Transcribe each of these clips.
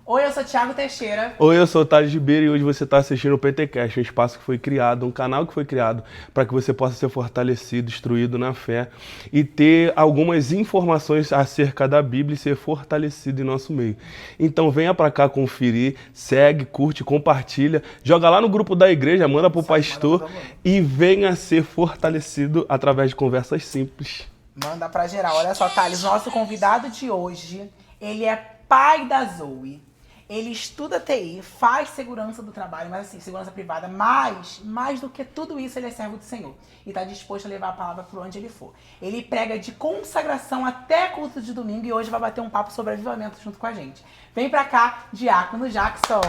Oi, eu sou Thiago Teixeira. Oi, eu sou o Thales Ribeiro e hoje você está assistindo o PTcast, um espaço que foi criado, um canal que foi criado para que você possa ser fortalecido, instruído na fé e ter algumas informações acerca da Bíblia e ser fortalecido em nosso meio. Então venha para cá conferir, segue, curte, compartilha, joga lá no grupo da igreja, manda pro pastor e venha ser fortalecido através de conversas simples. Manda pra geral. Olha só, Thales, nosso convidado de hoje, ele é pai da Zoe. Ele estuda TI, faz segurança do trabalho, mas assim, segurança privada, mas mais do que tudo isso, ele é servo do Senhor. E está disposto a levar a palavra por onde ele for. Ele prega de consagração até culto de domingo e hoje vai bater um papo sobre avivamento junto com a gente. Vem pra cá, Diácono Jackson.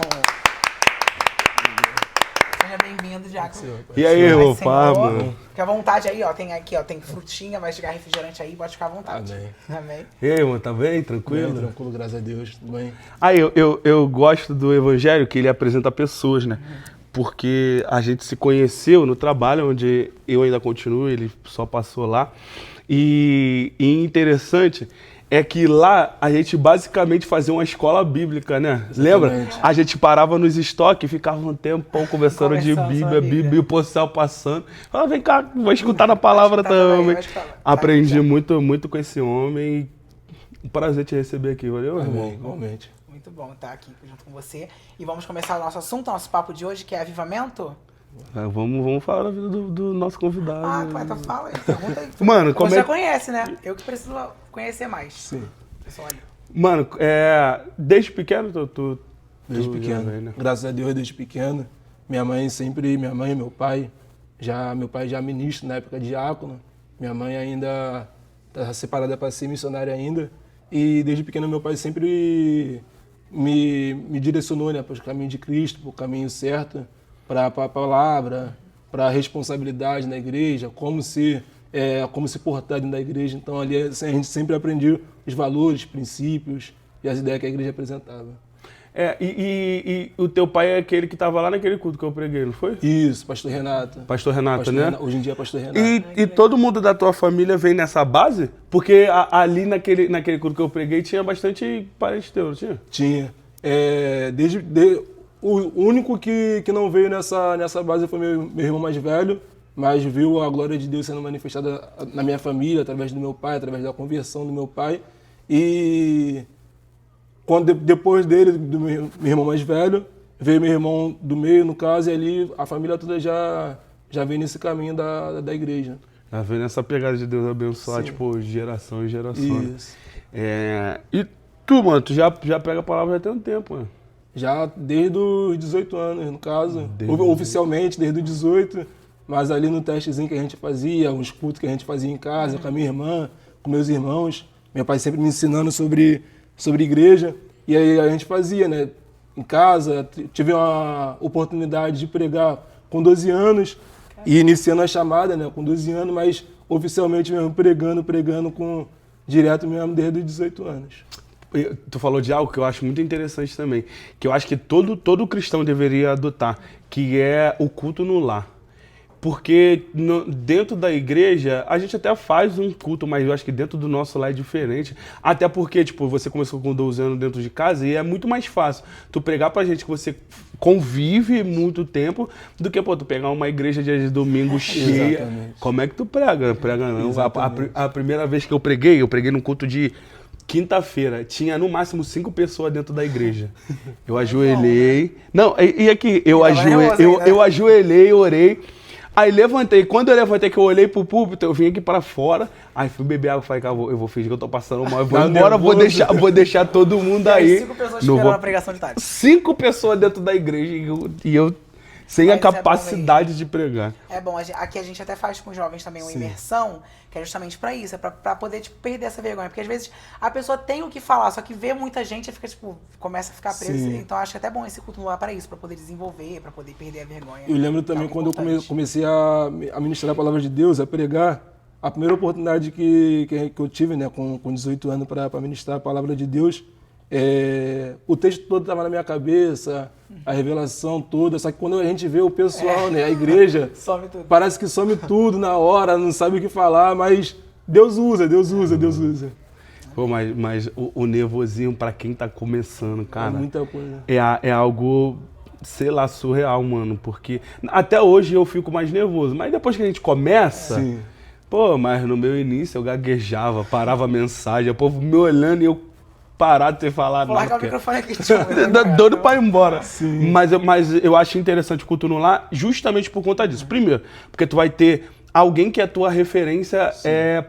Seja bem-vindo, Diácono. E aí, irmão, mano? Fica à vontade aí, ó. Tem aqui, ó, tem frutinha, vai chegar refrigerante aí, pode ficar à vontade. Amém. Amém. E aí, irmão, tá bem? Tranquilo? Bem, tranquilo, graças a Deus, tudo bem. Aí, eu gosto do evangelho que ele apresenta pessoas, né? Porque a gente se conheceu no trabalho, onde eu ainda continuo, ele só passou lá. E interessante é que lá a gente basicamente fazia uma escola bíblica, né? Exatamente. Lembra? A gente parava nos estoques, ficava um tempão conversando de Bíblia, o céu passando. Falava, vem cá, vou escutar a palavra também. Aprendi muito com esse homem. Um prazer te receber aqui, valeu, irmão? Amém, igualmente. Muito bom estar aqui junto com você. E vamos começar o nosso assunto, nosso papo de hoje, que é avivamento. Vamos falar da vida do nosso convidado. Então fala aí, pergunta aí. Mano, Você já conhece, né? Eu que preciso conhecer mais. Sim. Pessoal, olha. Mano, desde pequeno Desde pequeno. Já veio, né? Graças a Deus, desde pequeno. Minha mãe e meu pai, meu pai já ministro na época de diácono. Minha mãe ainda tá separada para ser missionária ainda. E desde pequeno meu pai sempre me direcionou, né, para o caminho de Cristo, para o caminho certo, para a palavra, para a responsabilidade na igreja, como se portar dentro da igreja. Então ali assim, a gente sempre aprendeu os valores, princípios e as ideias que a igreja apresentava. E o teu pai é aquele que estava lá naquele culto que eu preguei, não foi? Isso, pastor Renato. Pastor Renato, né? Hoje em dia é pastor Renato. E todo mundo da tua família vem nessa base? Porque ali naquele culto que eu preguei tinha bastante parente teu, não tinha? Tinha. O único que não veio nessa base foi meu irmão mais velho, mas viu a glória de Deus sendo manifestada na minha família, através do meu pai, através da conversão do meu pai. E depois dele, do meu irmão mais velho, veio meu irmão do meio, no caso, e ali a família toda já vem nesse caminho da igreja. Já vem nessa pegada de Deus abençoar, Sim. tipo, geração em geração. Isso. E tu, mano, tu já pega a palavra já tem um tempo, mano. Já desde os 18 anos, no caso. Oficialmente, desde os 18, mas ali no testezinho que a gente fazia, uns cultos que a gente fazia em casa, com a minha irmã, com meus irmãos. Meu pai sempre me ensinando sobre igreja. E aí a gente fazia, né? Em casa, tive uma oportunidade de pregar com 12 anos e iniciando a chamada, né? Com 12 anos, mas oficialmente mesmo pregando direto mesmo desde os 18 anos. Tu falou de algo que eu acho muito interessante também, que eu acho que todo cristão deveria adotar, que é o culto no lar. Porque dentro da igreja, a gente até faz um culto, mas eu acho que dentro do nosso lar é diferente. Até porque, tipo, você começou com 12 anos dentro de casa e é muito mais fácil tu pregar pra gente que você convive muito tempo do que, tu pegar uma igreja de domingo cheia. Exatamente. Como é que tu prega? Prega não. A primeira vez que eu preguei num culto de quinta-feira, tinha no máximo 5 pessoas dentro da igreja. Eu ajoelhei. Não, e aqui, eu ajoelhei, orei. Aí levantei. Quando eu levantei, que eu olhei pro púlpito, eu vim aqui pra fora. Aí fui beber água e falei, cara, eu vou fingir que eu tô passando mal. Eu vou embora, vou deixar todo mundo aí. 5 pessoas esperando a pregação de tarde. 5 pessoas dentro da igreja e eu sem a capacidade de pregar. É bom, aqui a gente até faz com os jovens também uma imersão, que é justamente pra isso, é pra poder, tipo, perder essa vergonha. Porque às vezes a pessoa tem o que falar, só que vê muita gente e fica, tipo, começa a ficar presa. Sim. Então acho que é até bom esse culto no ar pra isso, pra poder desenvolver, pra poder perder a vergonha. Eu lembro também quando eu comecei a ministrar a palavra de Deus, a pregar, a primeira oportunidade que eu tive, né, com 18 anos para ministrar a palavra de Deus, o texto todo estava na minha cabeça, a revelação toda, só que quando a gente vê o pessoal, né, a igreja, some tudo. Parece que some tudo na hora, não sabe o que falar, mas Deus usa. Pô, mas o nervosinho pra quem tá começando, É cara, muita coisa. é algo, sei lá, surreal, mano. Porque até hoje eu fico mais nervoso. Mas depois que a gente começa, Sim. pô, mas no meu início eu gaguejava, parava a mensagem, o povo me olhando e eu parado sem falar Vou largar o nada. microfone aqui, tipo, Doido pra ir embora. Mas eu acho interessante o culto no lar justamente por conta disso. Primeiro, porque tu vai ter alguém que é a tua referência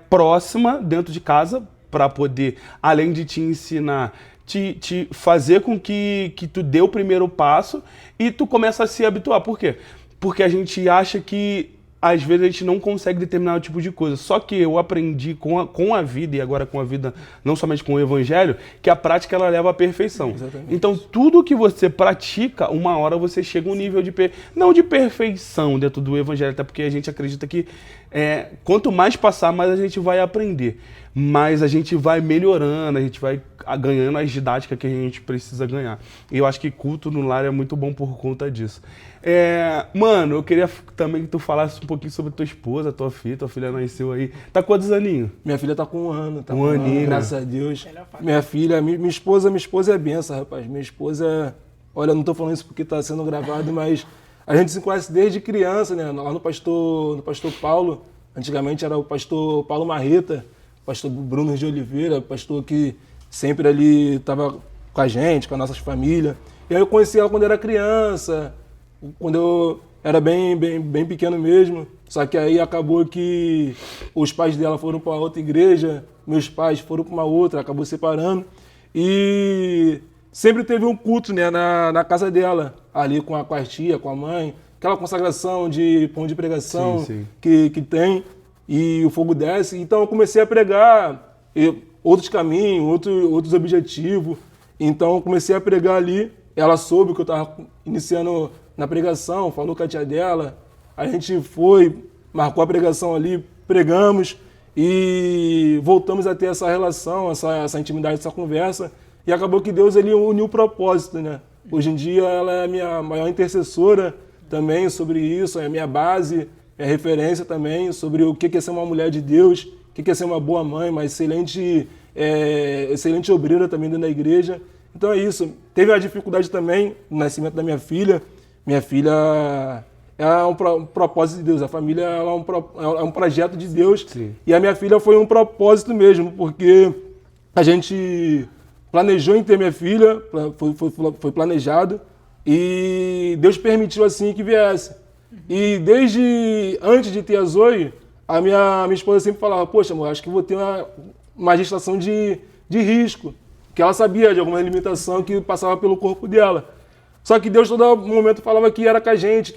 próxima dentro de casa para poder, além de te ensinar, te fazer com que tu dê o primeiro passo e tu começa a se habituar. Por quê? Porque a gente acha que às vezes a gente não consegue determinado tipo de coisa. Só que eu aprendi com a vida, e agora com a vida, não somente com o evangelho, que a prática ela leva à perfeição. Exatamente. Então tudo que você pratica, uma hora você chega a um nível de não de perfeição dentro do evangelho, até porque a gente acredita que quanto mais passar, mais a gente vai aprender. Mas a gente vai melhorando, a gente vai ganhando as didáticas que a gente precisa ganhar. E eu acho que culto no lar é muito bom por conta disso. Mano, eu queria também que tu falasse um pouquinho sobre tua esposa, tua filha nasceu aí. Tá quantos aninhos? Minha filha tá com 1 ano, tá Um com 1 ano, aninho, graças né? a Deus. Melhor fase. Minha filha, minha esposa é benção, rapaz. Minha esposa, olha, eu não tô falando isso porque tá sendo gravado, mas a gente se conhece desde criança, né? Lá no pastor Paulo, antigamente era o pastor Paulo Marreta, pastor Bruno de Oliveira, pastor que sempre ali estava com a gente, com as nossas famílias. E aí eu conheci ela quando era criança, quando eu era bem pequeno mesmo. Só que aí acabou que os pais dela foram para outra igreja, meus pais foram para uma outra, acabou separando. E sempre teve um culto, né, na casa dela, ali com a tia, com a mãe, aquela consagração de pão de pregação Sim. Que tem. E o fogo desce. Então eu comecei a pregar outros caminhos, outros objetivos. Então eu comecei a pregar ali. Ela soube que eu estava iniciando na pregação, falou com a tia dela. A gente foi, marcou a pregação ali, pregamos e voltamos a ter essa relação, essa intimidade, essa conversa. E acabou que Deus ele uniu o propósito, né? Hoje em dia ela é a minha maior intercessora também sobre isso, é a minha base, é referência também sobre o que é ser uma mulher de Deus, o que é ser uma boa mãe, uma excelente obreira também dentro da igreja. Então é isso. Teve a dificuldade também no nascimento da minha filha. Minha filha é um propósito de Deus. A família ela é um projeto de Deus. Sim. E a minha filha foi um propósito mesmo, porque a gente planejou em ter minha filha, foi planejado, e Deus permitiu assim que viesse. E desde antes de ter a Zoe, a minha esposa sempre falava, poxa, amor, acho que vou ter uma gestação de risco, que ela sabia de alguma limitação que passava pelo corpo dela. Só que Deus todo momento falava que era com a gente,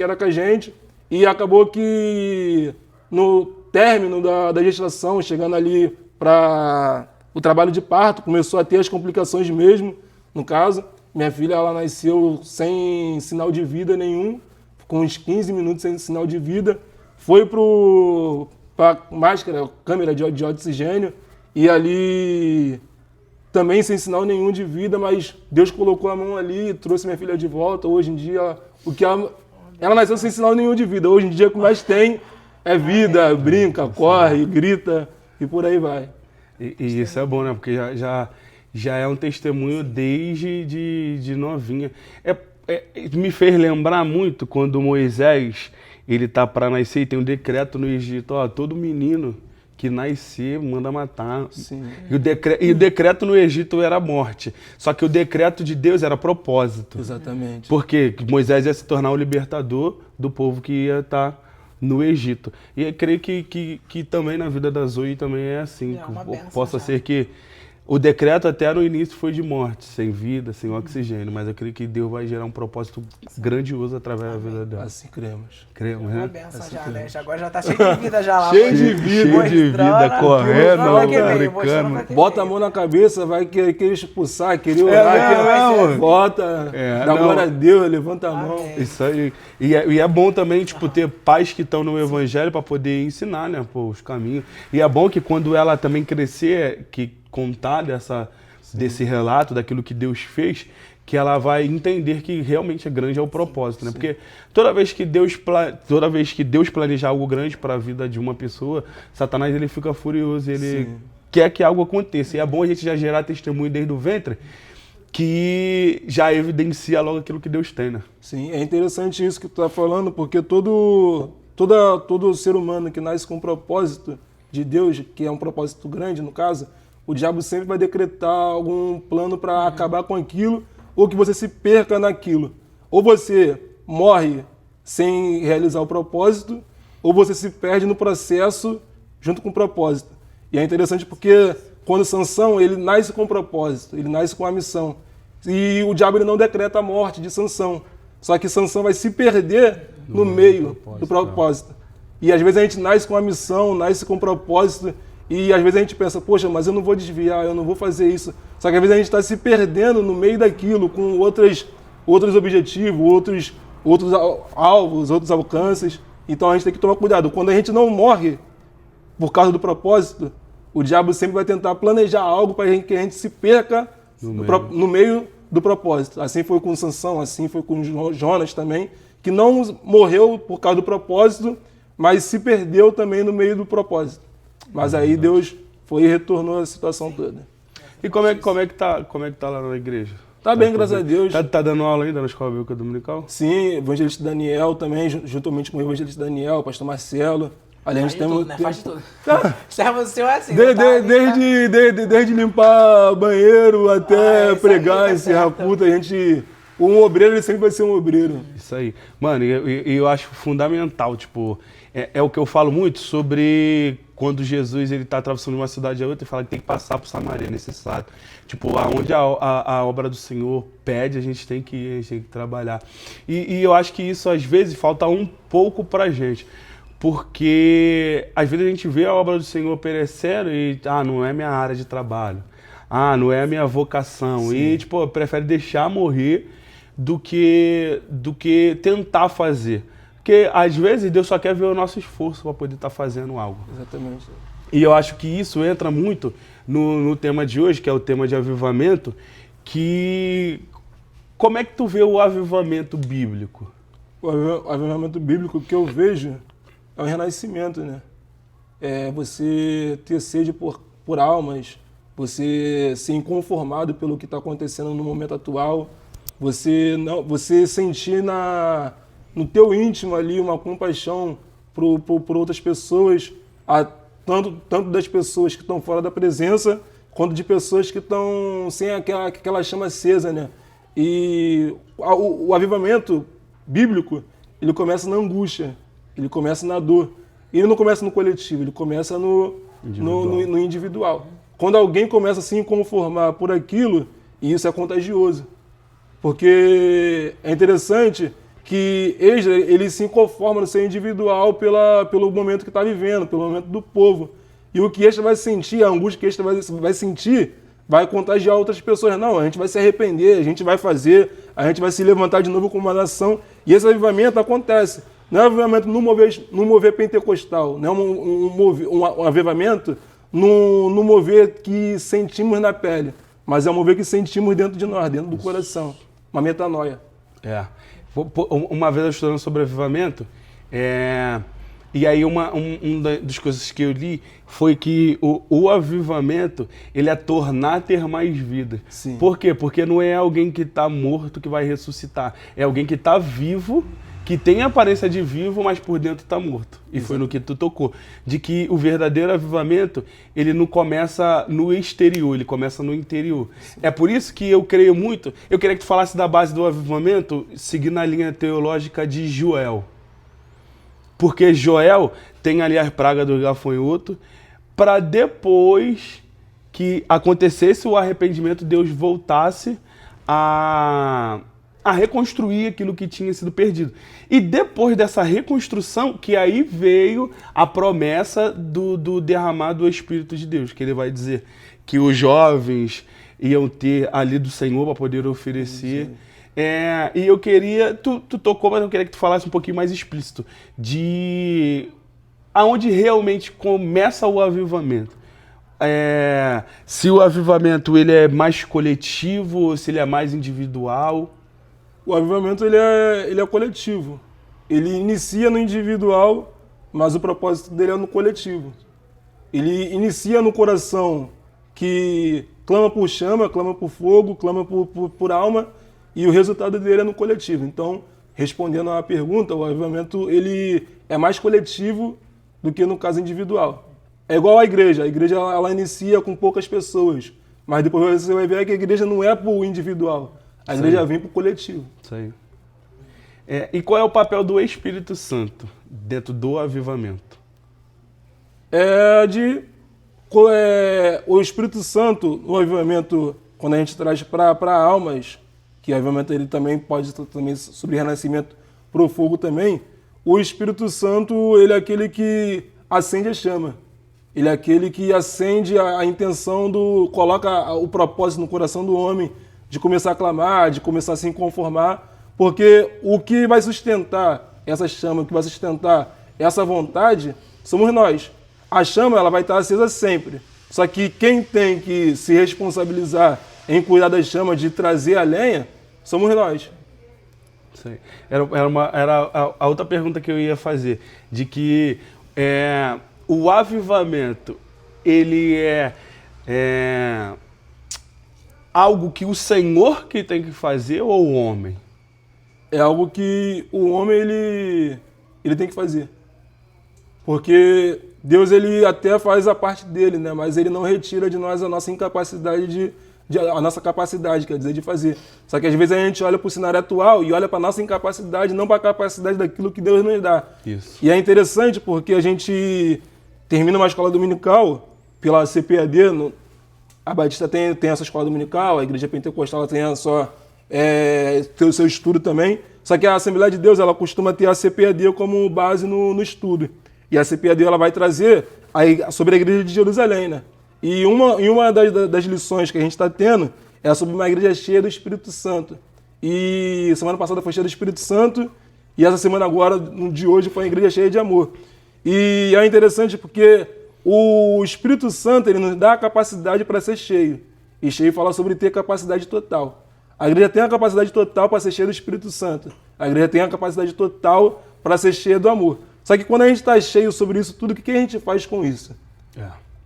e acabou que no término da gestação, chegando ali para o trabalho de parto, começou a ter as complicações mesmo, no caso. Minha filha ela nasceu sem sinal de vida nenhum, com uns 15 minutos sem sinal de vida, foi para máscara, câmera de oxigênio, e ali também sem sinal nenhum de vida, mas Deus colocou a mão ali e trouxe minha filha de volta. Hoje em dia, ela nasceu sem sinal nenhum de vida, hoje em dia o que mais tem é vida, brinca, corre, grita e por aí vai. E isso é bom, né? Porque já é um testemunho desde de novinha. Me fez lembrar muito quando Moisés, ele tá para nascer e tem um decreto no Egito, ó, todo menino que nascer manda matar. Sim. E o decreto no Egito era a morte. Só que o decreto de Deus era propósito. Exatamente. Porque Moisés ia se tornar o libertador do povo que ia estar no Egito. E eu creio que também na vida da Zoe também é assim. É uma benção Possa já. ser que o decreto até no início foi de morte, sem vida, sem oxigênio, mas eu creio que Deus vai gerar um propósito grandioso através da vida dela. Assim cremos. Cremos, Uma né? benção Assim já, que né? é. Agora já tá cheio de vida já lá. Cheio de vida, cheio de vida, correndo, brincando. Bota a mão na cabeça, vai querer expulsar, querer orar, não, bota, dá não. glória a Deus, levanta a mão. Amém. Isso aí. E é bom também, tipo, ter pais que estão no evangelho para poder ensinar, né, pô, os caminhos. E é bom que quando ela também crescer, que contar desse relato, daquilo que Deus fez, que ela vai entender que realmente é grande é o propósito, né? Porque toda vez que Deus planejar algo grande para a vida de uma pessoa, Satanás ele fica furioso, ele quer que algo aconteça. E é bom a gente já gerar testemunho desde o ventre, que já evidencia logo aquilo que Deus tem, né? Sim, é interessante isso que tu tá falando, porque todo ser humano que nasce com um propósito de Deus, que é um propósito grande, no caso, o diabo sempre vai decretar algum plano para acabar com aquilo, ou que você se perca naquilo. Ou você morre sem realizar o propósito, ou você se perde no processo junto com o propósito. E é interessante porque quando Sansão, ele nasce com um propósito, ele nasce com uma missão. E o diabo ele não decreta a morte de Sansão. Só que Sansão vai se perder no meio do propósito. E às vezes a gente nasce com uma missão, nasce com um propósito, e às vezes a gente pensa, poxa, mas eu não vou desviar, eu não vou fazer isso. Só que às vezes a gente está se perdendo no meio daquilo, com outros objetivos, outros alvos, outros alcances. Então a gente tem que tomar cuidado. Quando a gente não morre por causa do propósito, o diabo sempre vai tentar planejar algo para que a gente se perca no meio do propósito. Assim foi com Sansão, assim foi com Jonas também, que não morreu por causa do propósito, mas se perdeu também no meio do propósito. Mas aí Deus foi e retornou a situação toda. E como é que tá lá na igreja? Tá bem, graças a Deus. Tá dando aula ainda na Escola Bíblica Dominical? Sim, evangelista Daniel também, juntamente com o evangelista Daniel, pastor Marcelo. Ali a gente Faz de tudo, né? Faz de tudo. Tá. Servo seu é assim. Desde limpar banheiro até pregar, encerrar culto, a gente... Um obreiro, ele sempre vai ser um obreiro. Isso aí. Mano, e eu acho fundamental, tipo, é o que eu falo muito sobre quando Jesus ele tá atravessando de uma cidade a outra e fala que tem que passar por Samaria, é necessário. Tipo, aonde a obra do Senhor pede, a gente tem que ir, a gente tem que trabalhar. E eu acho que isso, às vezes, falta um pouco pra gente. Porque, às vezes, a gente vê a obra do Senhor perecendo e, não é minha área de trabalho. Não é a minha vocação. Sim. E, tipo, prefere deixar morrer do que tentar fazer. Porque, às vezes, Deus só quer ver o nosso esforço para poder estar fazendo algo. Exatamente. E eu acho que isso entra muito no tema de hoje, que é o tema de avivamento, que... Como é que tu vê o avivamento bíblico? O avivamento bíblico que eu vejo é o renascimento, né? É você ter sede por almas, você ser inconformado pelo que está acontecendo no momento atual, você sentir no teu íntimo ali uma compaixão por outras pessoas, tanto das pessoas que estão fora da presença, quanto de pessoas que estão sem aquela chama acesa, né? E o avivamento bíblico, ele começa na angústia, ele começa na dor. Ele não começa no coletivo, ele começa no individual. Quando alguém começa a se inconformar por aquilo, isso é contagioso. Porque é interessante que ele se conforma no seu individual pelo momento que está vivendo, pelo momento do povo. E o que este vai sentir, a angústia que este vai sentir, vai contagiar outras pessoas. Não, a gente vai se arrepender, a gente vai fazer, a gente vai se levantar de novo como uma nação. E esse avivamento acontece. Não é um avivamento no mover pentecostal, não é um avivamento no mover que sentimos na pele, mas é um mover que sentimos dentro de nós, dentro do coração. Uma metanoia. Uma vez eu estudando sobre avivamento, e aí uma das coisas que eu li foi que o avivamento, ele é tornar a ter mais vida. Sim. Por quê? Porque não é alguém que está morto que vai ressuscitar, é alguém que está vivo, que tem a aparência de vivo, mas por dentro está morto. E foi no que tu tocou. De que o verdadeiro avivamento, ele não começa no exterior, ele começa no interior. Sim. É por isso que eu creio muito, eu queria que tu falasse da base do avivamento, seguindo a linha teológica de Joel. Porque Joel tem ali a praga do gafanhoto, para depois que acontecesse o arrependimento, Deus voltasse a reconstruir aquilo que tinha sido perdido. E depois dessa reconstrução, que aí veio a promessa do derramar do Espírito de Deus, que ele vai dizer que os jovens iam ter ali do Senhor para poder oferecer. E eu queria, tu tocou, mas eu queria que tu falasse um pouquinho mais explícito, de aonde realmente começa o avivamento. Se o avivamento ele é mais coletivo ou se ele é mais individual. O avivamento ele é coletivo. Ele inicia no individual, mas o propósito dele é no coletivo. ele inicia no coração que clama por chama, clama por fogo, clama por alma, e o resultado dele é no coletivo. Então, respondendo à pergunta, o avivamento ele é mais coletivo do que no caso individual. É igual à igreja. A igreja ela inicia com poucas pessoas, mas depois você vai ver que a igreja não é para o individual. A igreja vem para o coletivo. Isso aí. E qual é o papel do Espírito Santo dentro do avivamento? O Espírito Santo, no avivamento, quando a gente traz para almas, que o avivamento ele também pode também sobre renascimento para o fogo também, o Espírito Santo ele é aquele que acende a chama. Ele é aquele que acende a intenção coloca o propósito no coração do homem de começar a clamar, de começar a se conformar, porque o que vai sustentar essa chama, o que vai sustentar essa vontade, somos nós. A chama ela vai estar acesa sempre. Só que quem tem que se responsabilizar em cuidar da chama, de trazer a lenha, somos nós. Isso aí. Era a outra pergunta que eu ia fazer, de que o avivamento, ele é algo que o Senhor que tem que fazer ou o homem? É algo que o homem ele tem que fazer. Porque Deus ele até faz a parte dele, né? Mas ele não retira de nós a nossa incapacidade a nossa capacidade, quer dizer, de fazer. Só que às vezes a gente olha para o cenário atual e olha para a nossa incapacidade, não para a capacidade daquilo que Deus nos dá. Isso. E é interessante porque a gente termina uma escola dominical pela CPAD, a Batista tem essa escola dominical, a Igreja Pentecostal tem tem o seu estudo também, só que a Assembleia de Deus ela costuma ter a CPAD como base no estudo. E a CPAD ela vai trazer sobre a Igreja de Jerusalém, né? E uma das lições que a gente está tendo é sobre uma igreja cheia do Espírito Santo. E semana passada foi cheia do Espírito Santo, e essa semana agora, no de hoje, foi uma igreja cheia de amor. E é interessante porque o Espírito Santo ele nos dá a capacidade para ser cheio. E cheio fala sobre ter capacidade total. A igreja tem a capacidade total para ser cheia do Espírito Santo. A igreja tem a capacidade total para ser cheia do amor. Só que quando a gente está cheio sobre isso tudo, o que a gente faz com isso?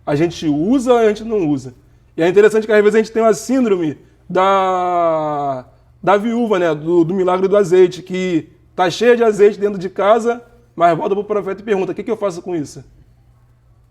A gente usa ou a gente não usa? E é interessante que às vezes a gente tem uma síndrome da viúva, né? Do milagre do azeite, que está cheia de azeite dentro de casa, mas volta para o profeta e pergunta, o que eu faço com isso?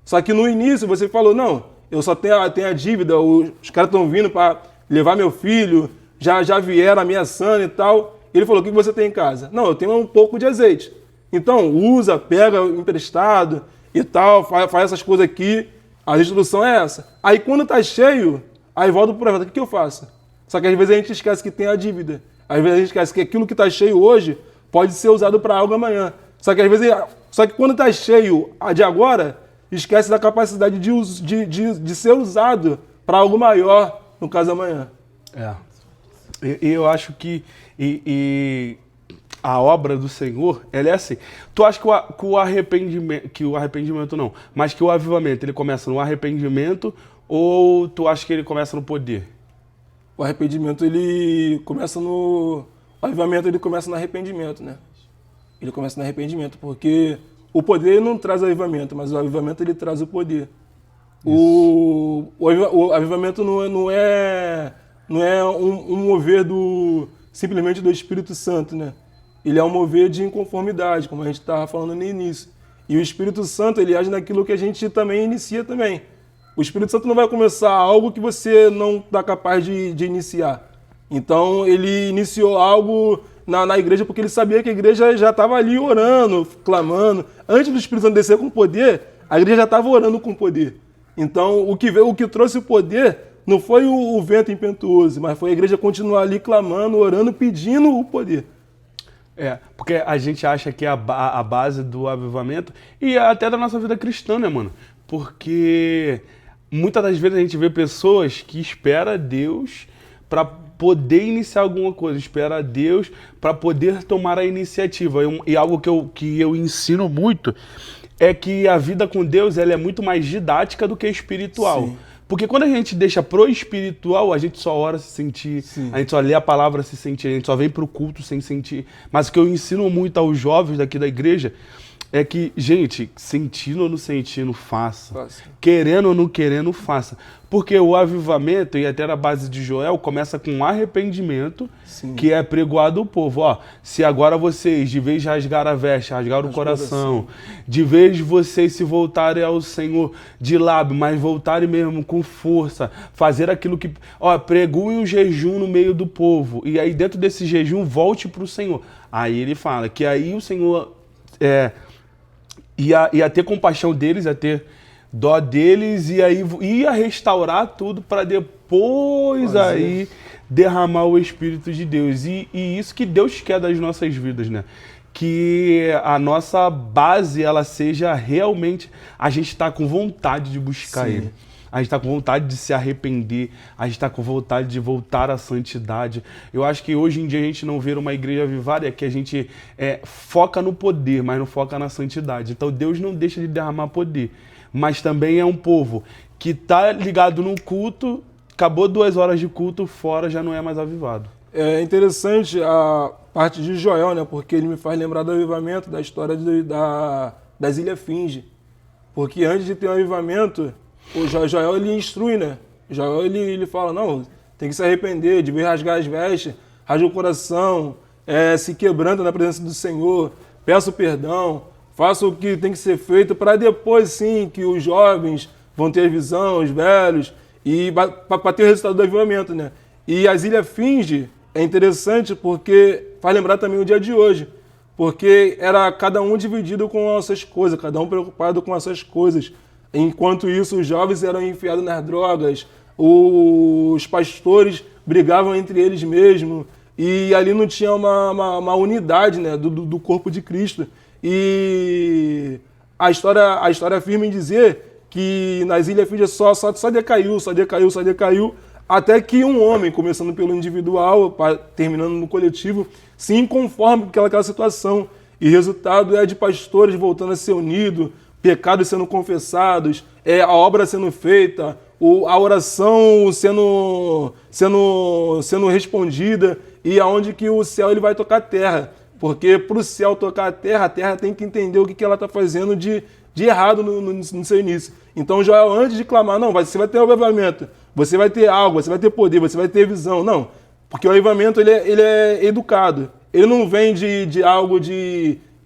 Só que no início você falou, não, eu só tenho a dívida, os caras estão vindo para levar meu filho, já vieram ameaçando e tal. Ele falou, o que você tem em casa? Não, eu tenho um pouco de azeite. Então, usa, pega emprestado e tal, faz essas coisas aqui. A instrução é essa. Aí quando tá cheio, aí volta pro profeta, o que eu faço? Só que às vezes a gente esquece que tem a dívida. Às vezes a gente esquece que aquilo que tá cheio hoje pode ser usado para algo amanhã. Só que quando tá cheio de agora, esquece da capacidade de ser usado para algo maior, no caso amanhã. E eu acho que a obra do Senhor, ela é assim. Tu acha que o arrependimento não, mas que o avivamento, ele começa no arrependimento ou tu acha que ele começa no poder? O arrependimento, ele começa no... O avivamento, ele começa no arrependimento, né? Ele começa no arrependimento, porque o poder não traz avivamento, mas o avivamento, ele traz o poder. O avivamento não é um mover simplesmente do Espírito Santo, né? Ele é um mover de inconformidade, como a gente estava falando no início. E o Espírito Santo, ele age naquilo que a gente também inicia também. O Espírito Santo não vai começar algo que você não está capaz de iniciar. Então, ele iniciou algo na igreja porque ele sabia que a igreja já estava ali orando, clamando. Antes do Espírito Santo descer com poder, a igreja já estava orando com poder. Então, o que trouxe o poder não foi o vento impetuoso, mas foi a igreja continuar ali clamando, orando, pedindo o poder. Porque a gente acha que a base do avivamento e até da nossa vida cristã, né, mano? Porque muitas das vezes a gente vê pessoas que esperam Deus para poder iniciar alguma coisa, espera a Deus para poder tomar a iniciativa. E algo que eu ensino muito é que a vida com Deus ela é muito mais didática do que espiritual. Sim. Porque quando a gente deixa pro espiritual, a gente só ora se sentir, Sim. a gente só lê a palavra se sentir, a gente só vem pro culto sem sentir. Mas o que eu ensino muito aos jovens daqui da igreja é que, gente, sentindo ou não sentindo, faça. Faça. Querendo ou não querendo, faça. Porque o avivamento, e até na base de Joel, começa com um arrependimento, Sim. que é pregoado ao povo. Ó, se agora vocês, de vez de rasgar a veste, rasgar o coração, de vez de vocês se voltarem ao Senhor de lábio, mas voltarem mesmo com força, fazer aquilo que... Ó, pregoem um jejum no meio do povo, e aí dentro desse jejum, volte para o Senhor. Aí ele fala que aí o Senhor... ia ter compaixão deles, ia ter dó deles, e aí ia restaurar tudo para depois aí derramar o Espírito de Deus. E isso que Deus quer das nossas vidas, né? Que a nossa base, ela seja realmente a gente estar com vontade de buscar Sim. Ele. A gente está com vontade de se arrepender, a gente está com vontade de voltar à santidade. Eu acho que hoje em dia a gente não vê uma igreja avivada, é que a gente foca no poder, mas não foca na santidade. Então Deus não deixa de derramar poder, mas também é um povo que está ligado no culto, acabou 2 horas de culto, fora já não é mais avivado. É interessante a parte de Joel, né? Porque ele me faz lembrar do avivamento, da história das Ilhas Finge. Porque antes de ter um avivamento... O Joel, ele instrui, né? O Joel, ele fala, não, tem que se arrepender, de rasgar as vestes, rasga o coração, se quebranta na presença do Senhor, peça o perdão, faça o que tem que ser feito, para depois, sim, que os jovens vão ter visão, os velhos, e para ter o resultado do avivamento, né? E as Ilhas Finge é interessante porque faz lembrar também o dia de hoje, porque era cada um dividido com as suas coisas, cada um preocupado com as suas coisas. Enquanto isso, os jovens eram enfiados nas drogas, os pastores brigavam entre eles mesmos, e ali não tinha uma unidade, né, do corpo de Cristo. E a história afirma em dizer que nas Ilhas Fiji só decaiu, até que um homem, começando pelo individual, terminando no coletivo, se inconforma com aquela situação. E o resultado é de pastores voltando a ser unidos, pecados sendo confessados, a obra sendo feita, a oração sendo respondida, e aonde que o céu ele vai tocar a terra. Porque para o céu tocar a terra tem que entender o que ela está fazendo de errado no seu início. Então Joel, antes de clamar, não, você vai ter um avivamento, você vai ter algo, você vai ter poder, você vai ter visão. Não, porque o avivamento ele é educado. Ele não vem de algo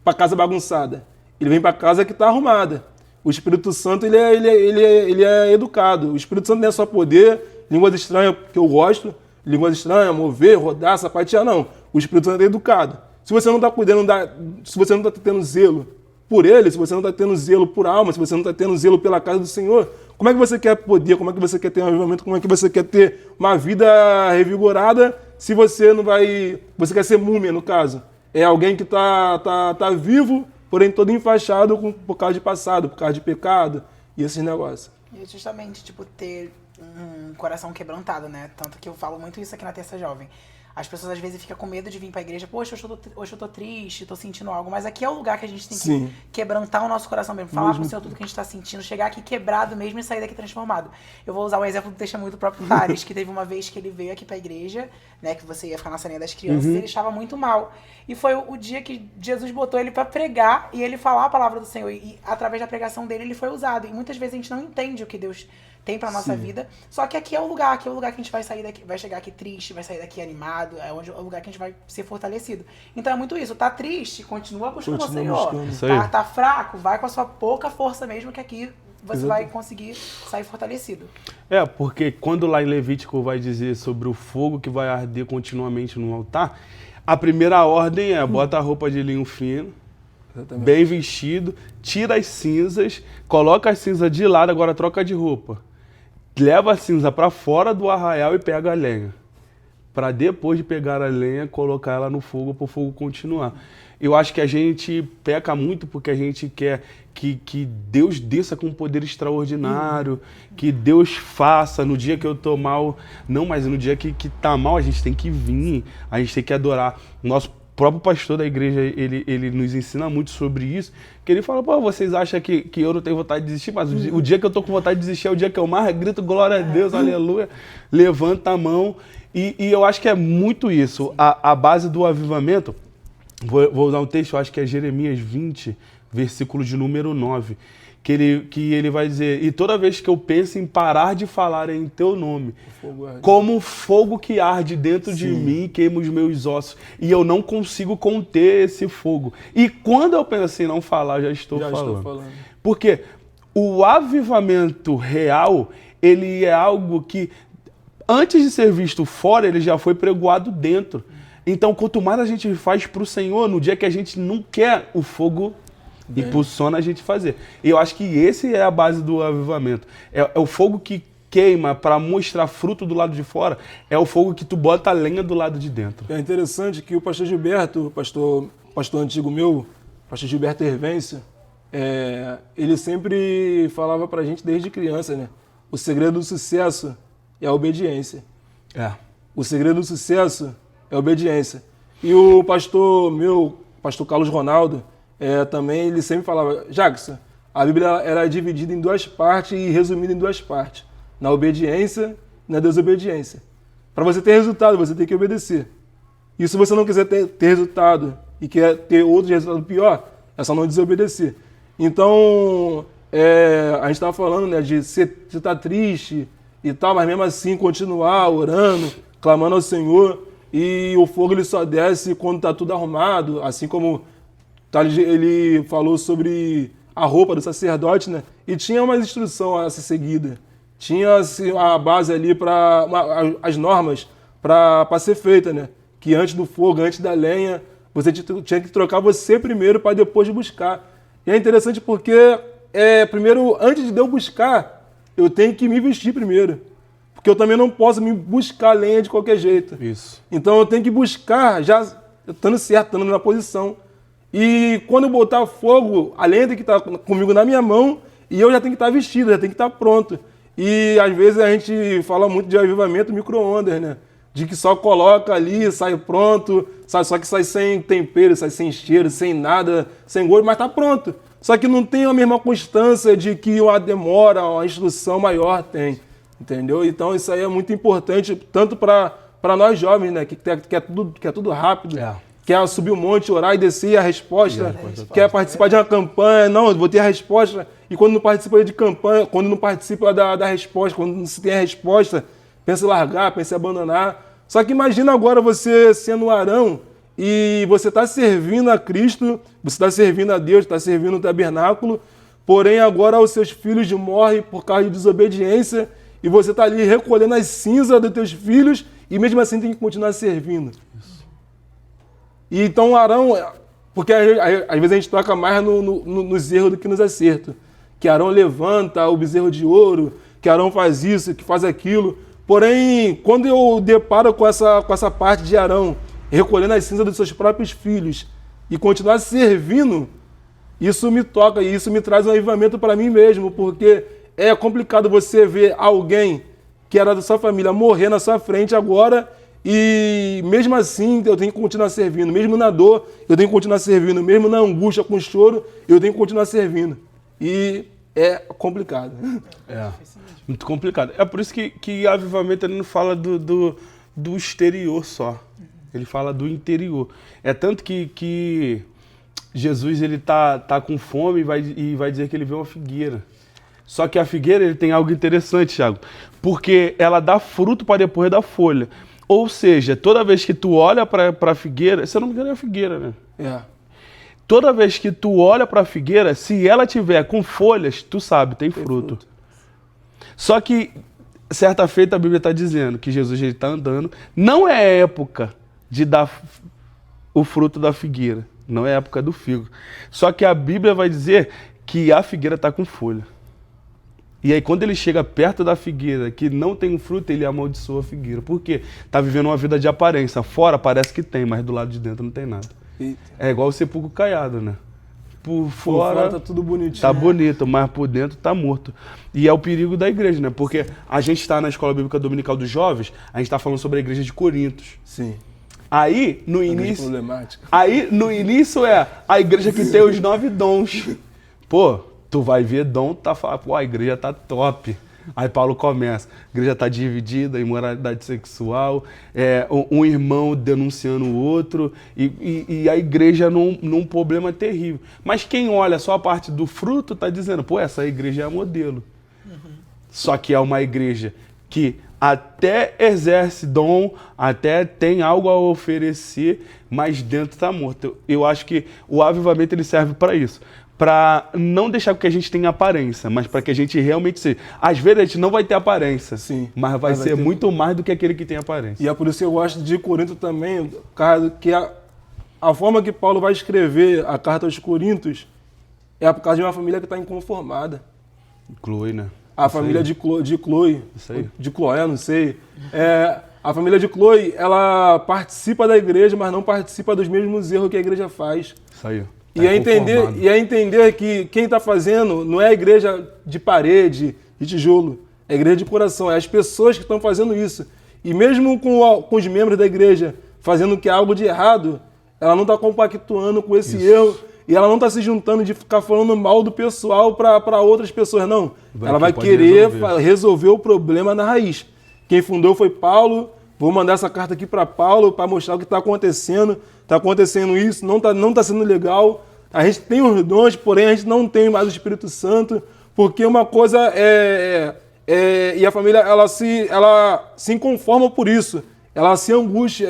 para casa bagunçada. Ele vem para casa que está arrumada. O Espírito Santo ele é educado. O Espírito Santo não é só poder, línguas estranhas, que eu gosto, línguas estranhas, mover, rodar, sapatear, não. O Espírito Santo é educado. Se você não está cuidando, se você não está tendo zelo por ele, se você não está tendo zelo por alma, se você não está tendo zelo pela casa do Senhor, como é que você quer poder, como é que você quer ter um avivamento, como é que você quer ter uma vida revigorada se você não vai... Você quer ser múmia, no caso. É alguém que tá vivo, porém todo enfaixado por causa de passado, por causa de pecado e esses negócios. E justamente, ter um coração quebrantado, né? Tanto que eu falo muito isso aqui na Terça Jovem. As pessoas às vezes ficam com medo de vir pra igreja. Poxa, hoje eu tô triste, tô sentindo algo. Mas aqui é o lugar que a gente tem que quebrantar o nosso coração mesmo. Falar pro Senhor tudo que a gente tá sentindo. Chegar aqui quebrado mesmo e sair daqui transformado. Eu vou usar o exemplo do testemunho do próprio Thales, que teve uma vez que ele veio aqui pra igreja, né? Que você ia ficar na salinha das crianças. E ele estava muito mal. E foi o dia que Jesus botou ele pra pregar e ele falar a palavra do Senhor. E através da pregação dele, ele foi usado. E muitas vezes a gente não entende o que Deus tem pra nossa vida. Só que aqui é o lugar que a gente vai sair daqui, vai chegar aqui triste, vai sair daqui animado, é o lugar que a gente vai ser fortalecido. Então é muito isso, tá triste, continua buscando o Senhor. Tá fraco, vai com a sua pouca força mesmo, que aqui você vai conseguir sair fortalecido. Porque quando lá em Levítico vai dizer sobre o fogo que vai arder continuamente no altar, a primeira ordem é bota a roupa de linho fino, bem vestido, tira as cinzas, coloca as cinzas de lado, agora troca de roupa. Leva a cinza para fora do arraial e pega a lenha. Para depois de pegar a lenha, colocar ela no fogo para o fogo continuar. Eu acho que a gente peca muito porque a gente quer que Deus desça com um poder extraordinário, que Deus faça no dia que eu tô mal. Não, mas no dia que tá mal, a gente tem que vir, a gente tem que adorar. Nosso próprio pastor da igreja, ele nos ensina muito sobre isso, que ele fala, vocês acham que eu não tenho vontade de desistir, mas o dia que eu tô com vontade de desistir é o dia que eu mais grito, glória a Deus, aleluia, levanta a mão, e eu acho que é muito isso, a base do avivamento, vou usar um texto, eu acho que é Jeremias 20, versículo de número 9, que ele vai dizer: e toda vez que eu penso em parar de falar em teu nome, como fogo que arde dentro de mim e queima os meus ossos, e eu não consigo conter esse fogo. E quando eu penso em não falar, já estou falando. Porque o avivamento real, ele é algo que, antes de ser visto fora, ele já foi pregoado dentro. Então, quanto mais a gente faz para o Senhor, no dia que a gente não quer, o fogo impulsiona a gente a fazer. E eu acho que esse é a base do avivamento. É o fogo que queima para mostrar fruto do lado de fora, é o fogo que tu bota a lenha do lado de dentro. É interessante que o pastor Gilberto, pastor antigo meu, pastor Gilberto Hervêncio, ele sempre falava pra gente desde criança, né? O segredo do sucesso é a obediência. O segredo do sucesso é a obediência. E o pastor Carlos Ronaldo, também ele sempre falava: Jackson, a Bíblia era dividida em duas partes e resumida em duas partes: na obediência e na desobediência. Para você ter resultado, você tem que obedecer. E se você não quiser ter resultado e quer ter outro resultado pior, é só não desobedecer. Então, a gente estava falando, né, de você estar triste e tal, mas mesmo assim continuar orando, clamando ao Senhor, e o fogo ele só desce quando está tudo arrumado, assim como ele falou sobre a roupa do sacerdote, né? E tinha uma instrução a ser seguida. Tinha assim, a base ali as normas para ser feita, né? Que antes do fogo, antes da lenha, você tinha que trocar você primeiro para depois buscar. E é interessante porque, primeiro, antes de eu buscar, eu tenho que me vestir primeiro. Porque eu também não posso me buscar lenha de qualquer jeito. Isso. Então eu tenho que buscar já estando certo, estando na posição. E quando eu botar fogo, a lenha tem que estar comigo na minha mão e eu já tenho que estar vestido, já tenho que estar pronto. E às vezes a gente fala muito de avivamento micro-ondas, né? De que só coloca ali, sai pronto, só que sai sem tempero, sai sem cheiro, sem nada, sem gosto, mas tá pronto. Só que não tem a mesma constância de que uma demora, uma instrução maior tem, entendeu? Então isso aí é muito importante, tanto para nós jovens, né? Que quer tudo rápido. Quer subir um monte, orar e descer e a resposta. Quer participar de uma campanha, não, eu vou ter a resposta. E quando não participa de campanha, quando não participa da resposta, quando não se tem a resposta, pensa em largar, pensa em abandonar. Só que imagina agora você sendo Arão e você está servindo a Cristo, você está servindo a Deus, está servindo o tabernáculo, porém agora os seus filhos morrem por causa de desobediência e você está ali recolhendo as cinzas dos teus filhos e mesmo assim tem que continuar servindo. E então Arão, porque às vezes a gente toca mais nos erros do que nos acertos. Que Arão levanta o bezerro de ouro, que Arão faz isso, que faz aquilo. Porém, quando eu deparo com essa parte de Arão, recolhendo as cinzas dos seus próprios filhos e continuar servindo, isso me toca e isso me traz um avivamento para mim mesmo, porque é complicado você ver alguém que era da sua família morrer na sua frente agora. E mesmo assim, eu tenho que continuar servindo. Mesmo na dor, eu tenho que continuar servindo. Mesmo na angústia, com choro, eu tenho que continuar servindo. E é complicado. Muito complicado. É por isso que avivamento ele não fala do exterior só. Ele fala do interior. É tanto que Jesus ele tá com fome e vai dizer que ele vê uma figueira. Só que a figueira ele tem algo interessante, Thiago. Porque ela dá fruto para depois dar folha. Ou seja, toda vez que tu olha para a figueira, se eu não me engano é a figueira, né? Toda vez que tu olha para a figueira, se ela tiver com folhas, tu sabe, tem fruto. Só que, certa feita, a Bíblia está dizendo que Jesus está andando. Não é época de dar o fruto da figueira. Não é época do figo. Só que a Bíblia vai dizer que a figueira está com folha. E aí, quando ele chega perto da figueira, que não tem um fruto, ele amaldiçoa a figueira. Por quê? Tá vivendo uma vida de aparência. Fora parece que tem, mas do lado de dentro não tem nada. Eita. É igual o sepulcro caiado, né? Por fora tá tudo bonitinho. Tá bonito, mas por dentro tá morto. E é o perigo da igreja, né? Porque a gente está na Escola Bíblica Dominical dos Jovens, a gente tá falando sobre a igreja de Corintos. Sim. Aí, no início... Aí, no início é a igreja que tem os 9 dons. Pô... Tu vai ver dom, tá falando, pô, a igreja tá top. Aí Paulo começa, a igreja está dividida, imoralidade sexual, um irmão denunciando o outro, e a igreja num problema terrível. Mas quem olha só a parte do fruto está dizendo, pô, essa igreja é modelo. Só que é uma igreja que até exerce dom, até tem algo a oferecer, mas dentro está morto. Eu acho que o avivamento ele serve para isso. Para não deixar que a gente tenha aparência, mas para que a gente realmente seja. Às vezes a gente não vai ter aparência, sim, mas vai ser muito mais do que aquele que tem aparência. E é por isso que eu gosto de Corinto também, que a forma que Paulo vai escrever a carta aos Coríntios é por causa de uma família que está inconformada. Chloe, né? A família de Chloe, Isso aí. de Chloé, não sei. A família de Chloe, ela participa da igreja, mas não participa dos mesmos erros que a igreja faz. Isso aí. E é entender que quem está fazendo não é a igreja de parede, de tijolo, é a igreja de coração, é as pessoas que estão fazendo isso. E mesmo com os membros da igreja fazendo que é algo de errado, ela não está compactuando com esse erro e ela não está se juntando de ficar falando mal do pessoal para outras pessoas, não. Ela vai querer resolver o problema na raiz. Quem fundou foi Paulo. Vou mandar essa carta aqui para Paulo para mostrar o que está acontecendo. Está acontecendo isso, não tá sendo legal. A gente tem os dons, porém a gente não tem mais o Espírito Santo, porque uma coisa e a família ela se inconforma por isso. Ela se angustia,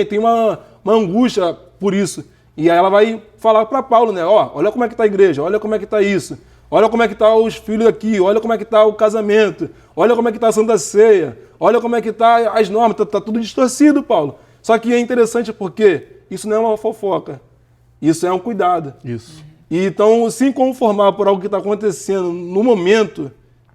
tem uma angústia por isso. E aí ela vai falar para Paulo, né? Ó, olha como é que tá a igreja, olha como é que tá isso. Olha como é que tá os filhos aqui, olha como é que tá o casamento, olha como é que tá a Santa Ceia, olha como é que tá as normas, tá tudo distorcido, Paulo. Só que é interessante porque isso não é uma fofoca, isso é um cuidado. Isso. E então, se conformar por algo que está acontecendo no momento,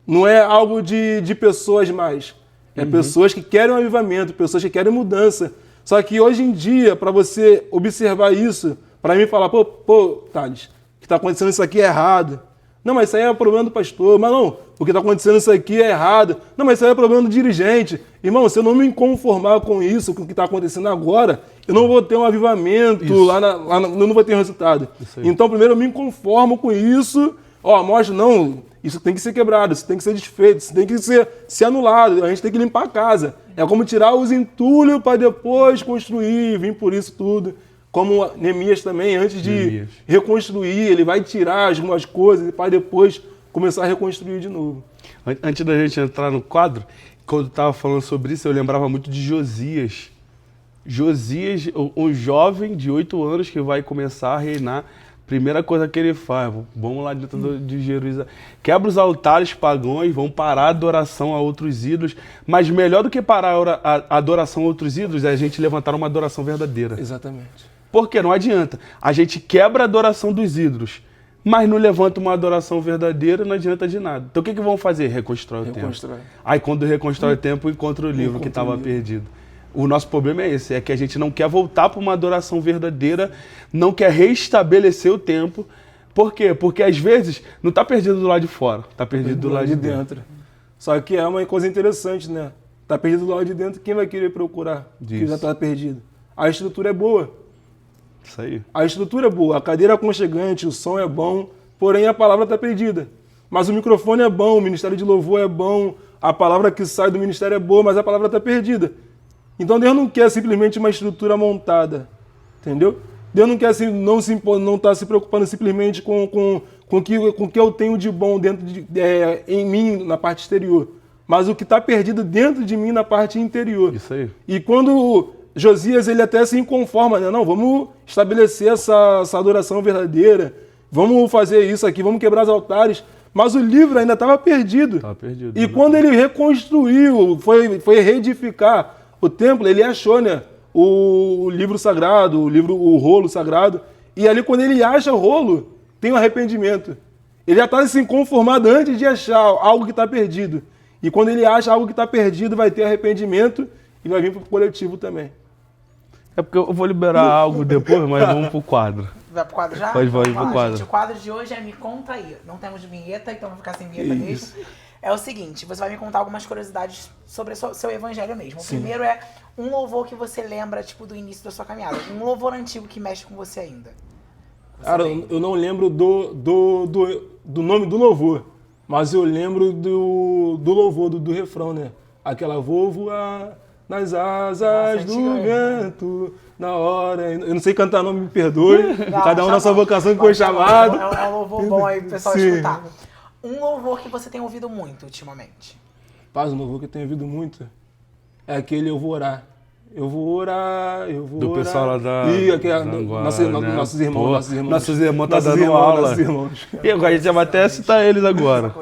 não é algo de pessoas mais. É pessoas que querem um avivamento, pessoas que querem mudança. Só que hoje em dia, para você observar isso, para mim falar, pô, Thales, o que está acontecendo isso aqui é errado. Não, mas isso aí é problema do pastor. Mas não, o que está acontecendo isso aqui é errado. Não, mas isso aí é problema do dirigente. Irmão, se eu não me conformar com isso, com o que está acontecendo agora, eu não vou ter um avivamento, eu não vou ter um resultado. Então, primeiro eu me conformo com isso. Mostra, não, isso tem que ser quebrado, isso tem que ser desfeito, isso tem que ser anulado. A gente tem que limpar a casa. É como tirar os entulhos para depois construir, vir por isso tudo. Como Neemias também, antes de reconstruir, ele vai tirar algumas coisas para depois começar a reconstruir de novo. Antes da gente entrar no quadro, quando estava falando sobre isso, eu lembrava muito de Josias. Josias, um jovem de 8 anos que vai começar a reinar, primeira coisa que ele faz, vamos lá dentro de Jerusalém, quebra os altares pagãos, vão parar a adoração a outros ídolos, mas melhor do que parar a adoração a outros ídolos é a gente levantar uma adoração verdadeira. Exatamente. Porque não adianta. A gente quebra a adoração dos ídolos, mas não levanta uma adoração verdadeira, não adianta de nada. Então o que vão fazer? Reconstrói o templo. Aí quando reconstrói o templo, encontra o livro que estava perdido. O nosso problema é esse, é que a gente não quer voltar para uma adoração verdadeira, não quer restabelecer o templo. Por quê? Porque às vezes não está perdido do lado de fora, está perdido do lado de dentro. Só que é uma coisa interessante, né? Está perdido do lado de dentro, quem vai querer procurar? Que já está perdido. A estrutura é boa. Isso aí. A estrutura é boa, a cadeira é aconchegante, o som é bom, porém a palavra está perdida. Mas o microfone é bom, o ministério de louvor é bom, a palavra que sai do ministério é boa, mas a palavra está perdida. Então Deus não quer simplesmente uma estrutura montada, entendeu? Deus não quer não tá se preocupando simplesmente com o que eu tenho de bom dentro em mim na parte exterior, mas o que está perdido dentro de mim na parte interior. Isso aí. E quando Josias ele até se inconforma, né? Não, vamos estabelecer essa adoração verdadeira, vamos fazer isso aqui, vamos quebrar os altares. Mas o livro ainda estava perdido. Estava perdido. E quando ele reconstruiu, foi reedificar o templo, ele achou, né, o livro sagrado, o rolo sagrado. E ali quando ele acha o rolo, tem um arrependimento. Ele já está assim, conformado antes de achar algo que está perdido. E quando ele acha algo que está perdido, vai ter arrependimento e vai vir para o coletivo também. É porque eu vou liberar algo depois, mas vamos pro quadro. Vai pro quadro já? Pode ir pro quadro. Gente, o quadro de hoje é Me Conta Aí. Não temos vinheta, então vou ficar sem vinheta mesmo. É o seguinte, você vai me contar algumas curiosidades sobre o seu evangelho mesmo. O primeiro é um louvor que você lembra, tipo, do início da sua caminhada. Um louvor antigo que mexe com você ainda. Cara, eu não lembro do nome do louvor. Mas eu lembro do louvor, do refrão, né? Aquela vou voar nas asas do vento, na hora... Eu não sei cantar, não me perdoe. Cada um na sua vocação que foi chamado. É um louvor bom aí pro pessoal Sim. escutar. Um louvor que você tem ouvido muito ultimamente. Paz, um louvor que eu tenho ouvido muito é aquele Eu Vou Orar. Eu vou orar, eu vou Do orar. pessoal lá da... E aquele, Agora, nossos né? nossos irmãos, Pô, nossos irmãos. Nossos irmãos tá Nossos dando irmãos, aula. nossos irmãos. E agora a gente já vai até citar eles agora.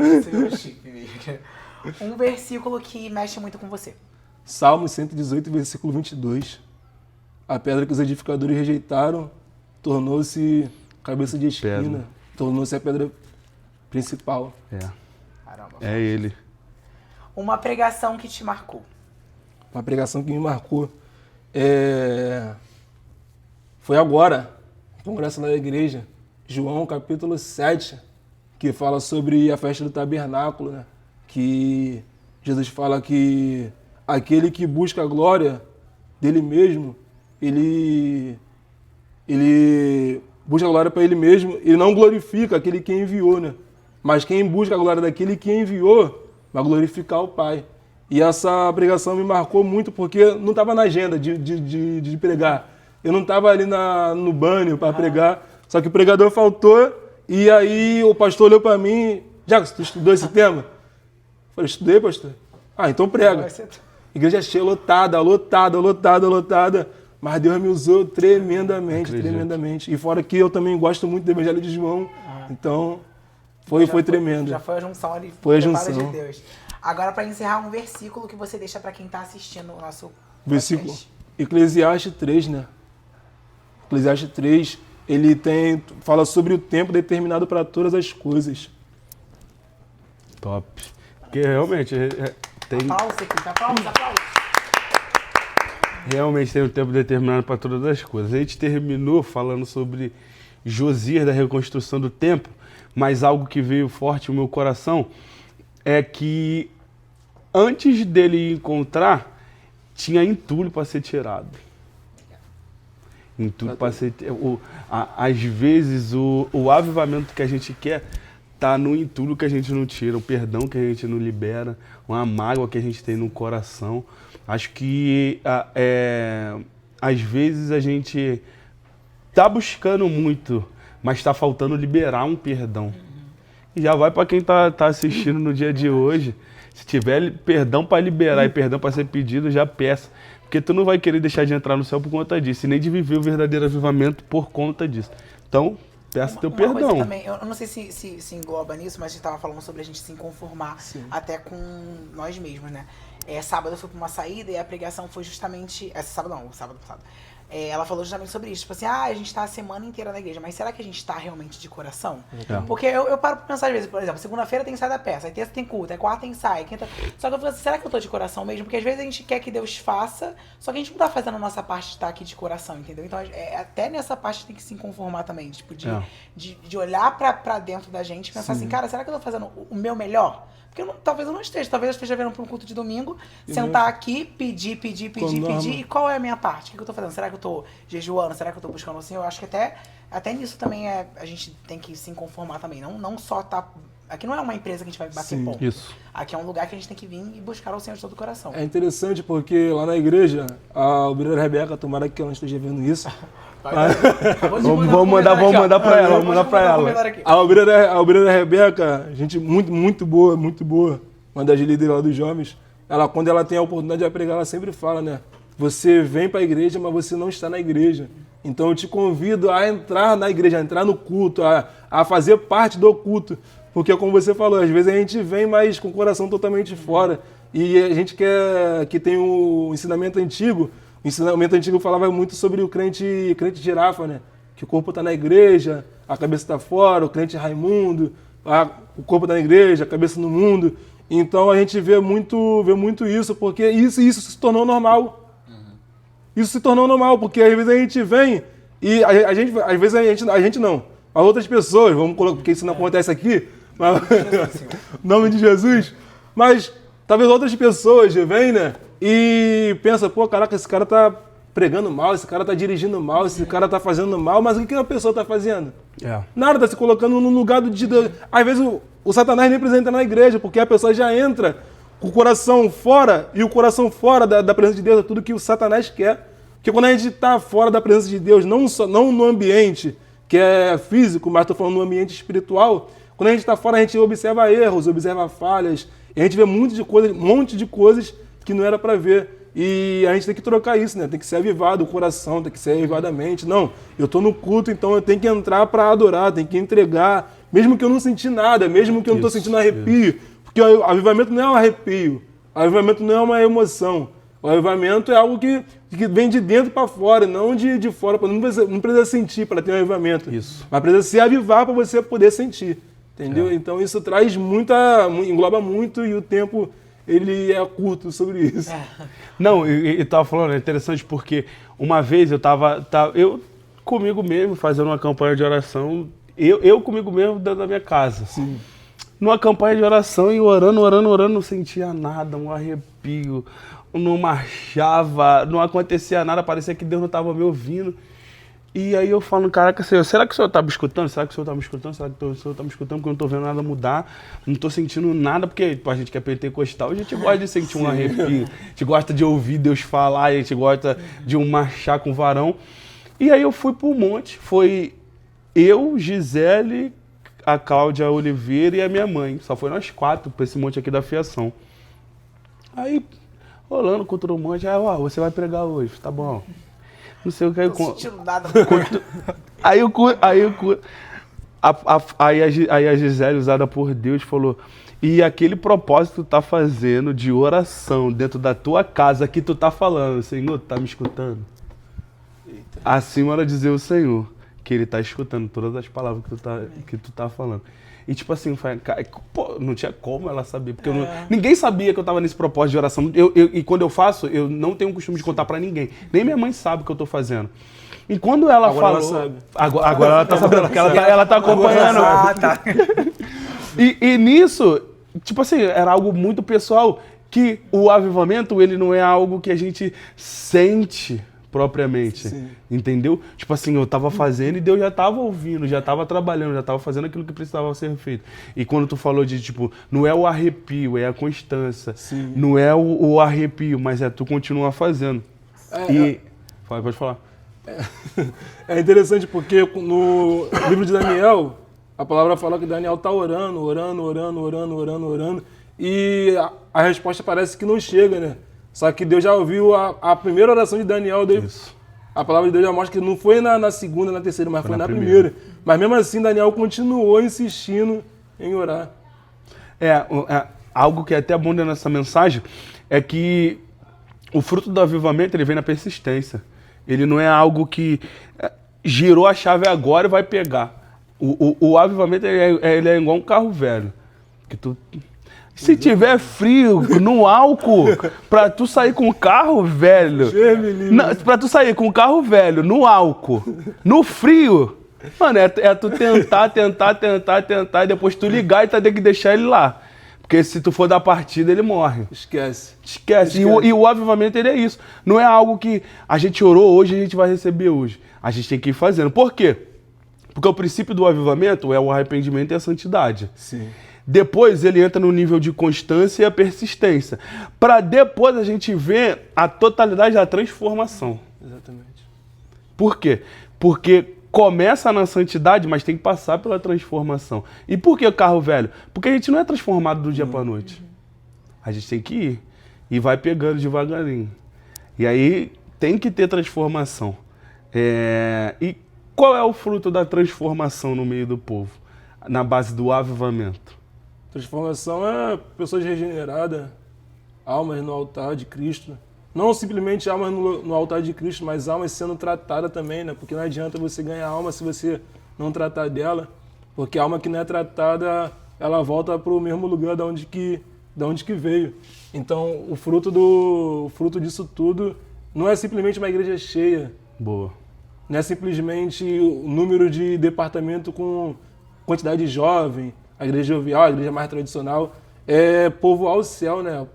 Um versículo que mexe muito com você. Salmo 118, versículo 22. A pedra que os edificadores rejeitaram tornou-se cabeça de esquina. Pedra. Tornou-se a pedra principal. Caramba. É ele. Uma pregação que te marcou. Uma pregação que me marcou. Foi agora, no congresso da igreja, João capítulo 7, que fala sobre a festa do tabernáculo, né? Que Jesus fala que aquele que busca a glória dele mesmo, ele busca a glória para ele mesmo e não glorifica aquele que enviou, né? Mas quem busca a glória daquele que enviou vai glorificar o Pai. E essa pregação me marcou muito porque não estava na agenda de pregar. Eu não estava ali no banner para pregar, só que o pregador faltou e aí o pastor olhou para mim, Jacques, tu estudou esse tema? Eu falei, estudei, pastor. Ah, então prega. Igreja cheia, lotada, mas Deus me usou tremendamente, tremendamente. E fora que eu também gosto muito do Evangelho de João, então foi tremendo. Já foi a junção ali. Foi a preparo junção. de Deus. Agora, para encerrar, um versículo que você deixa para quem está assistindo o nosso Versículo podcast. Eclesiastes 3, né? Eclesiastes 3, ele fala sobre o tempo determinado para todas as coisas. Top. Porque realmente tem... Aplausos aqui, aplausos. Realmente tem um tempo determinado para todas as coisas. A gente terminou falando sobre Josias, da reconstrução do templo, mas algo que veio forte no meu coração é que antes dele encontrar, tinha entulho para ser tirado. Entulho para ser... Às vezes o avivamento que a gente quer tá no entulho que a gente não tira, o perdão que a gente não libera, uma mágoa que a gente tem no coração. Acho que às vezes a gente tá buscando muito, mas está faltando liberar um perdão. E já vai para quem tá assistindo no dia de hoje. Se tiver perdão para liberar e perdão para ser pedido, já peça. Porque tu não vai querer deixar de entrar no céu por conta disso, e nem de viver o verdadeiro avivamento por conta disso. Então, peça teu Uma coisa perdão. também, eu não sei se engloba nisso, mas a gente estava falando sobre a gente se conformar até com nós mesmos, né? Sábado eu fui para uma saída e a pregação foi justamente... sábado passado. Ela falou justamente sobre isso. Tipo assim, a gente tá a semana inteira na igreja, mas será que a gente tá realmente de coração? Porque eu paro pra pensar às vezes, por exemplo, segunda-feira tem ensaio da peça, aí terça tem culto, aí quarta tem ensaio, quinta... Só que eu falo assim, será que eu tô de coração mesmo? Porque às vezes a gente quer que Deus faça, só que a gente não tá fazendo a nossa parte de estar aqui de coração, entendeu? Então até nessa parte tem que se conformar também, tipo, de olhar pra dentro da gente e pensar assim, cara, será que eu tô fazendo o meu melhor? Porque talvez eu não esteja, talvez eu esteja vendo para um culto de domingo, sentar aqui, pedir, e qual é a minha parte? O que eu tô fazendo? Será que eu tô jejuando? Será que eu tô buscando assim? Eu acho que até nisso também a gente tem que se conformar também, não só tá... Aqui não é uma empresa que a gente vai bater ponto. Isso. Aqui é um lugar que a gente tem que vir e buscar o Senhor de todo o coração. É interessante porque lá na igreja, a obreira Rebeca, tomara que ela não esteja vendo isso. Vamos mandar pra ela. A obreira Rebeca, gente muito boa, uma das líderes lá dos jovens, quando ela tem a oportunidade de pregar, ela sempre fala, né? Você vem para a igreja, mas você não está na igreja. Então eu te convido a entrar na igreja, a entrar no culto, a fazer parte do culto. Porque como você falou, às vezes a gente vem, mas com o coração totalmente fora. E a gente quer que tem o ensinamento antigo. O ensinamento antigo falava muito sobre o crente girafa, né? Que o corpo está na igreja, a cabeça está fora, o crente Raimundo, o corpo está na igreja, a cabeça no mundo. Então a gente vê muito isso, porque isso se tornou normal. Isso se tornou normal, porque às vezes a gente vem e às vezes a gente não. As outras pessoas, vamos colocar, porque isso não acontece aqui, mas, em nome de Jesus, mas talvez outras pessoas vêm, né? E pensa, pô, caraca, esse cara tá pregando mal, esse cara tá dirigindo mal, esse cara tá fazendo mal, mas o que a pessoa tá fazendo? Nada, tá se colocando no lugar de Deus. Às vezes o Satanás nem precisa entrar na igreja, porque a pessoa já entra com o coração fora, e o coração fora da presença de Deus é tudo que o Satanás quer. Porque quando a gente está fora da presença de Deus, não no ambiente que é físico, mas estou falando no ambiente espiritual, quando a gente está fora, a gente observa erros, observa falhas, e a gente vê um monte de coisas que não era para ver. E a gente tem que trocar isso, né? Tem que ser avivado o coração, tem que ser avivada a mente. Não, eu estou no culto, então eu tenho que entrar para adorar, tenho que entregar, mesmo que eu não senti nada, mesmo que eu não estou sentindo arrepio. Porque o avivamento não é um arrepio, o avivamento não é uma emoção. O avivamento é algo que vem de dentro para fora, não de fora. Não precisa sentir para ter um avivamento. Isso. Mas precisa se avivar para você poder sentir. Entendeu? Então isso traz engloba muito, e o tempo ele é curto sobre isso. Não, e tava falando, é interessante porque uma vez eu tava eu comigo mesmo fazendo uma campanha de oração, eu comigo mesmo dentro da minha casa. Sim. Numa campanha de oração e orando, não sentia nada, um arrepio, não marchava, não acontecia nada, parecia que Deus não estava me ouvindo. E aí eu falo, caraca, Senhor, será que o Senhor está me escutando? Será que o Senhor está me escutando? Será que o Senhor está me escutando? Porque eu não estou vendo nada mudar, não estou sentindo nada, porque a gente que é pentecostal, a gente gosta de sentir um arrepio, a gente gosta de ouvir Deus falar, a gente gosta de marchar com o varão. E aí eu fui pro monte, foi eu, Gisele, a Cláudia Oliveira e a minha mãe. Só foi nós 4 para esse monte aqui da fiação. Aí, rolando contra o monte, você vai pregar hoje, tá bom. Não sei o que. Não sentindo nada. Aí a Gisele, usada por Deus, falou: e aquele propósito que tu tá fazendo de oração dentro da tua casa que tu tá falando, Senhor, tu tá me escutando? Eita. Assim era dizer o Senhor, que ele tá escutando todas as palavras que tu tá falando. E tipo assim, não tinha como ela saber, porque ninguém sabia que eu tava nesse propósito de oração. E quando eu faço, eu não tenho o costume de contar pra ninguém. Nem minha mãe sabe o que eu tô fazendo. E quando ela agora falou... Ela sabe. Agora ela tá sabendo, porque ela tá acompanhando. Tá. E nisso, tipo assim, era algo muito pessoal, que o avivamento, ele não é algo que a gente sente propriamente, Sim. Entendeu? Tipo assim, eu tava fazendo e Deus já tava ouvindo, já tava trabalhando, já tava fazendo aquilo que precisava ser feito. E quando tu falou de, tipo, não é o arrepio, é a constância. Sim. Não é o arrepio, mas é tu continuar fazendo. Pode falar. É interessante porque no livro de Daniel, a palavra fala que Daniel tá orando, e a resposta parece que não chega, né? Só que Deus já ouviu a primeira oração de Daniel. A palavra de Deus já mostra que não foi na segunda, na terceira, mas foi na primeira. Mas mesmo assim, Daniel continuou insistindo em orar. Algo que é até bom nessa mensagem é que o fruto do avivamento ele vem na persistência. Ele não é algo que girou a chave agora e vai pegar. O avivamento ele é igual um carro velho. Que tu... Se tiver frio, no álcool, pra tu sair com o carro velho... Pra tu sair com o carro velho, no álcool, no frio... Mano, é tu tentar, e depois tu ligar e tu tem que deixar ele lá. Porque se tu for dar partida, ele morre. Esquece. E o avivamento, ele é isso. Não é algo que a gente orou hoje e a gente vai receber hoje. A gente tem que ir fazendo. Por quê? Porque o princípio do avivamento é o arrependimento e a santidade. Sim. Depois ele entra no nível de constância e a persistência. Para depois a gente ver a totalidade da transformação. Exatamente. Por quê? Porque começa na santidade, mas tem que passar pela transformação. E por que o carro velho? Porque a gente não é transformado do dia para a noite. A gente tem que ir. E vai pegando devagarinho. E aí tem que ter transformação. E qual é o fruto da transformação no meio do povo? Na base do avivamento. Transformação é pessoas regeneradas, almas no altar de Cristo. Não simplesmente almas no altar de Cristo, mas almas sendo tratadas também, né? Porque não adianta você ganhar alma se você não tratar dela. Porque a alma que não é tratada, ela volta para o mesmo lugar da onde que veio. Então, o fruto disso tudo não é simplesmente uma igreja cheia. Boa. Não é simplesmente o número de departamento com quantidade de jovem, a igreja jovial, a igreja mais tradicional. É povoar o céu, né?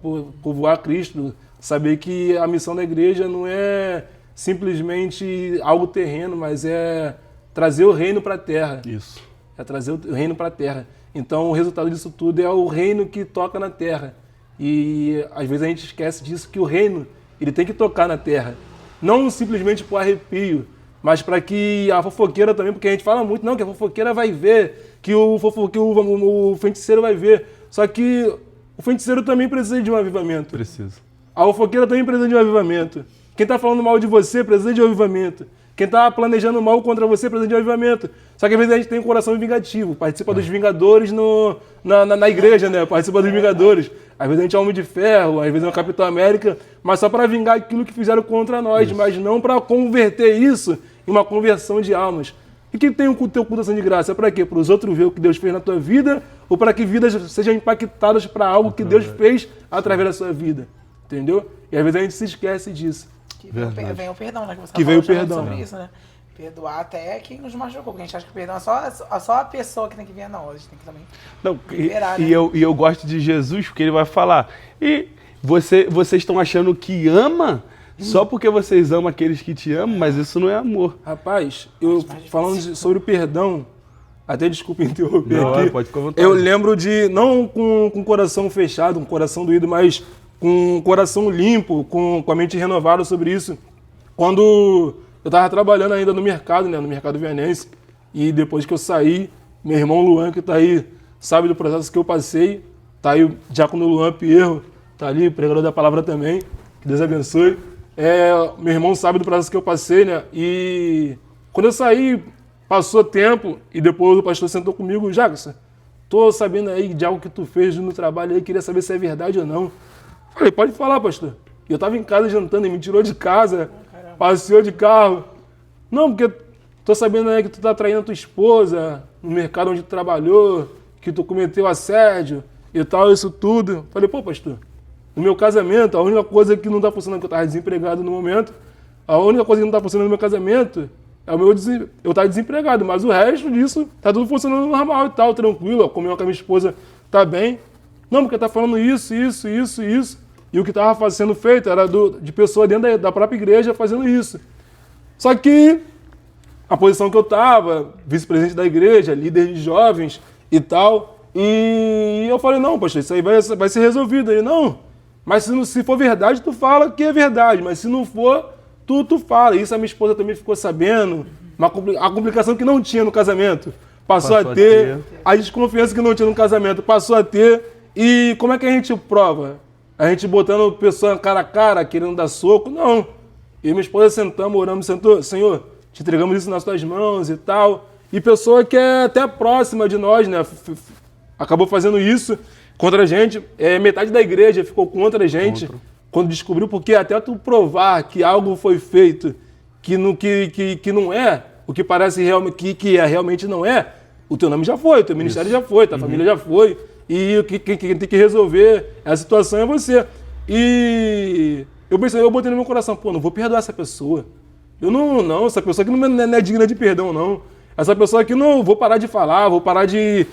Povoar Cristo. Saber que a missão da igreja não é simplesmente algo terreno, mas é trazer o reino para a terra. Isso. É trazer o reino para a terra. Então o resultado disso tudo é o reino que toca na terra. E às vezes a gente esquece disso, que o reino ele tem que tocar na terra. Não simplesmente por arrepio, mas para que a fofoqueira também, porque a gente fala muito, não, que a fofoqueira vai ver, que o feiticeiro vai ver. Só que o feiticeiro também precisa de um avivamento. Preciso. A fofoqueira também precisa de um avivamento. Quem está falando mal de você precisa de um avivamento. Quem está planejando mal contra você precisa de um avivamento. Só que às vezes a gente tem um coração vingativo, participa dos Vingadores na igreja, né? Participa dos Vingadores. Às vezes a gente é Homem de Ferro, às vezes é um Capitão América, mas só para vingar aquilo que fizeram contra nós, mas não para converter isso em uma conversão de almas. E que tem o teu culto de graça? É para quê? Para os outros ver o que Deus fez na tua vida ou para que vidas sejam impactadas para algo que Deus fez através da sua vida? Entendeu? E às vezes a gente se esquece disso. Que vem o perdão, né? Que você Que tá veio o falando perdão. sobre isso, né? Perdoar até quem nos machucou. Porque a gente acha que o perdão é só a pessoa que tem que vir a nós. A gente tem que também Não, liberar, e né? eu gosto de Jesus porque ele vai falar. E vocês estão achando que ama só porque vocês amam aqueles que te amam, mas isso não é amor. Rapaz, eu falando sobre o perdão, até desculpa interromper Não, aqui, pode ficar à vontade. eu lembro de, não com o coração fechado, com o coração doído, mas com o coração limpo, com a mente renovada sobre isso, quando eu estava trabalhando ainda no mercado, né, no mercado vianense, e depois que eu saí, meu irmão Luan, que está aí, sabe do processo que eu passei, tá aí o diácono Luan Pierro, tá ali, pregador da palavra também, que Deus abençoe. Meu irmão sabe do processo que eu passei, né? E quando eu saí, passou tempo e depois o pastor sentou comigo, Jackson, tô sabendo aí de algo que tu fez no trabalho aí, queria saber se é verdade ou não. Falei, pode falar, pastor. E eu tava em casa jantando e me tirou de casa, passeou de carro. Não, porque tô sabendo aí que tu tá traindo a tua esposa no mercado onde tu trabalhou, que tu cometeu assédio e tal, isso tudo. Falei, pô, pastor, no meu casamento, a única coisa que não tá funcionando, que eu tava desempregado no momento, a única coisa que não tá funcionando no meu casamento é eu estar desempregado, mas o resto disso tá tudo funcionando normal e tal, tranquilo, ó, comigo com a minha esposa tá bem. Não, porque tá falando isso. E o que tava sendo feito era de pessoa dentro da própria igreja fazendo isso. Só que a posição que eu tava, vice-presidente da igreja, líder de jovens e tal, e eu falei, não, pastor, isso aí vai ser resolvido. Ele, não, mas se for verdade, tu fala que é verdade, mas se não for, tu fala. Isso a minha esposa também ficou sabendo, a complicação que não tinha no casamento, passou a ter, a desconfiança que não tinha no casamento, passou a ter, e como é que a gente prova? A gente botando pessoa cara a cara, querendo dar soco? Não. Eu e minha esposa sentamos, oramos, Senhor, te entregamos isso nas tuas mãos e tal. E pessoa que é até próxima de nós, né? Acabou fazendo isso contra a gente. Metade da igreja ficou contra a gente quando descobriu, porque até tu provar que algo foi feito que não é, o que parece realmente não é, o teu nome já foi, o teu ministério já foi, tua família já foi. E quem tem que resolver a situação é você. E eu pensei, eu botei no meu coração, pô, não vou perdoar essa pessoa. Essa pessoa aqui não é digna de perdão, não. Essa pessoa aqui não, vou parar de falar, vou parar de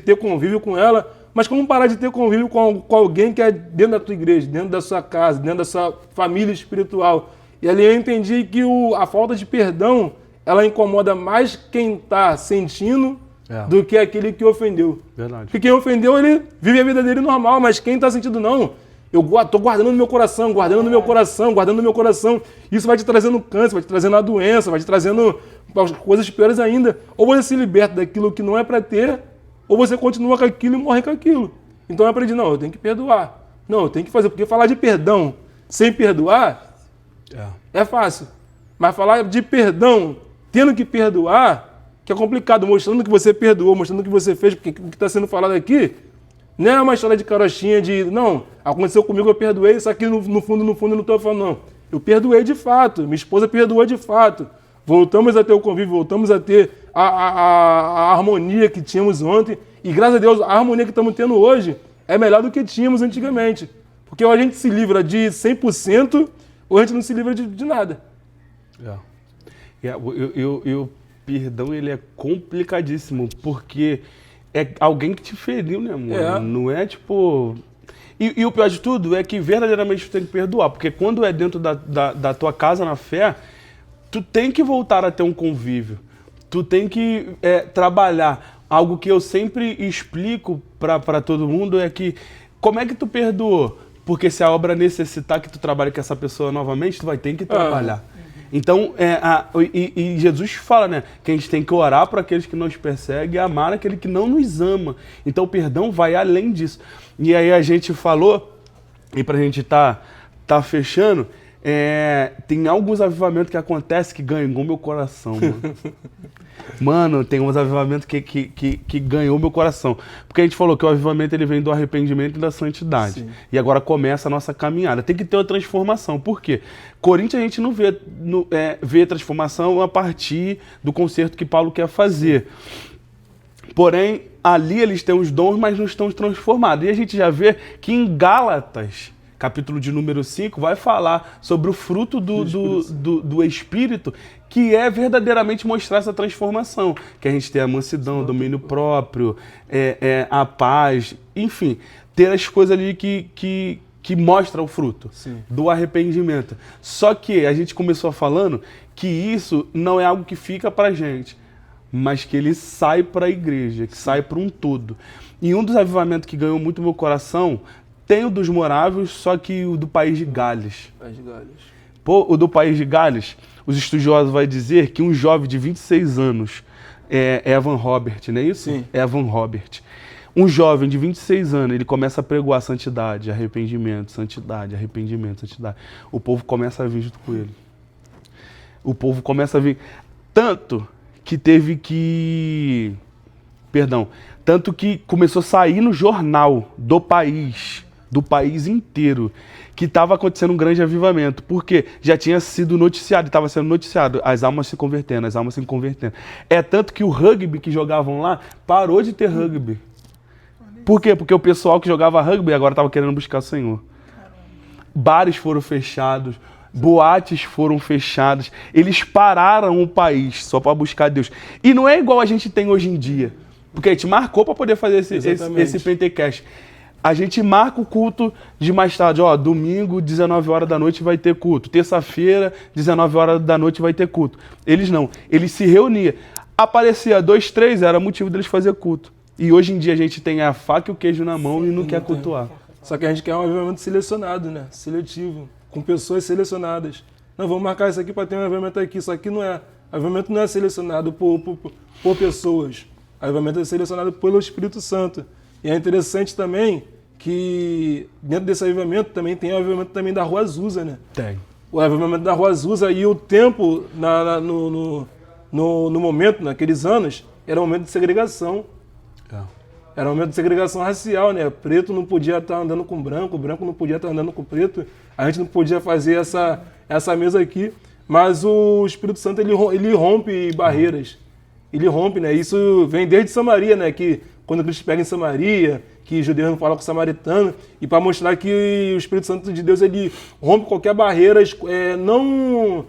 ter convívio com ela. Mas como parar de ter convívio com alguém que é dentro da tua igreja, dentro da sua casa, dentro da sua família espiritual? E ali eu entendi que a falta de perdão, ela incomoda mais quem está sentindo do que aquele que ofendeu. Verdade. Porque quem ofendeu, ele vive a vida dele normal, mas quem está sentindo, não, eu tô guardando no meu coração, guardando no meu coração. Isso vai te trazendo câncer, vai te trazendo a doença, vai te trazendo coisas piores ainda. Ou você se liberta daquilo que não é para ter, ou você continua com aquilo e morre com aquilo. Então eu aprendi, não, eu tenho que perdoar. Não, eu tenho que fazer, porque falar de perdão sem perdoar é fácil. Mas falar de perdão tendo que perdoar, que é complicado, mostrando que você perdoou, mostrando que você fez, porque o que está sendo falado aqui não é uma história de carochinha de, não, aconteceu comigo, eu perdoei, só que no fundo eu não estou falando, não. Eu perdoei de fato, minha esposa perdoou de fato. Voltamos a ter o convívio, voltamos a ter a harmonia que tínhamos ontem. E graças a Deus, a harmonia que estamos tendo hoje é melhor do que tínhamos antigamente. Porque ou a gente se livra de 100%, ou a gente não se livra de nada. O perdão, ele é complicadíssimo, porque é alguém que te feriu, né, amor? Não é tipo... E o pior de tudo é que verdadeiramente tu tem que perdoar, porque quando é dentro da tua casa na fé, tu tem que voltar a ter um convívio, tu tem que trabalhar, algo que eu sempre explico para todo mundo é que, como é que tu perdoou? Porque se a obra necessitar que tu trabalhe com essa pessoa novamente, tu vai ter que trabalhar. Então, e Jesus fala, né, que a gente tem que orar para aqueles que nos perseguem e amar aquele que não nos ama. Então, o perdão vai além disso. E aí a gente falou, e pra gente tá fechando, tem alguns avivamentos que acontecem que ganhou meu coração, mano. Mano, tem uns avivamentos que ganhou meu coração. Porque a gente falou que o avivamento ele vem do arrependimento e da santidade. Sim. E agora começa a nossa caminhada. Tem que ter uma transformação. Por quê? Coríntios a gente não vê transformação a partir do concerto que Paulo quer fazer. Porém, ali eles têm os dons, mas não estão transformados. E a gente já vê que em Gálatas, capítulo de número 5, vai falar sobre o fruto do Espírito, que é verdadeiramente mostrar essa transformação. Que a gente tem a mansidão, o domínio próprio, a paz, enfim, ter as coisas ali que mostram o fruto do arrependimento. Só que a gente começou falando que isso não é algo que fica pra gente, mas que ele sai para a igreja, que sai para um todo. E um dos avivamentos que ganhou muito meu coração tem o dos moráveis, só que o do país de Gales. Pô, o do país de Gales, os estudiosos vão dizer que um jovem de 26 anos, Evan Robert, não é isso? Sim. Evan Robert. Um jovem de 26 anos, ele começa a pregoar santidade, arrependimento, santidade, arrependimento, santidade. O povo começa a vir junto com ele. O povo começa a vir. Tanto que começou a sair no jornal do país inteiro, que estava acontecendo um grande avivamento, porque já tinha sido noticiado, estava sendo noticiado, as almas se convertendo. É tanto que o rugby que jogavam lá parou de ter rugby. Por quê? Porque o pessoal que jogava rugby agora estava querendo buscar o Senhor. Bares foram fechados, boates foram fechadas, eles pararam o país só para buscar Deus. E não é igual a gente tem hoje em dia, porque a gente marcou para poder fazer esse Pentecast. A gente marca o culto de mais tarde, domingo, 19 horas da noite vai ter culto. Terça-feira, 19 horas da noite vai ter culto. Eles não, eles se reuniam. Aparecia 2, 3, era motivo deles fazer culto. E hoje em dia a gente tem a faca e o queijo na mão e não quer cultuar. Só que a gente quer um avivamento selecionado, né? Seletivo, com pessoas selecionadas. Não, vamos marcar isso aqui para ter um avivamento aqui. Isso aqui não é. Avivamento não é selecionado por pessoas. Avivamento é selecionado pelo Espírito Santo. E é interessante também que dentro desse avivamento também tem o avivamento também da Rua Azusa, né? Tem. O avivamento da Rua Azusa e o tempo no momento, naqueles anos, era um momento de segregação. Era um momento de segregação racial, né? Preto não podia estar andando com branco, branco não podia estar andando com preto. A gente não podia fazer essa mesa aqui. Mas o Espírito Santo, ele rompe barreiras. Ele rompe, né? Isso vem desde Samaria, né? Que quando Cristo pega em Samaria, que judeu não fala com o samaritano, e para mostrar que o Espírito Santo de Deus, ele rompe qualquer barreira, não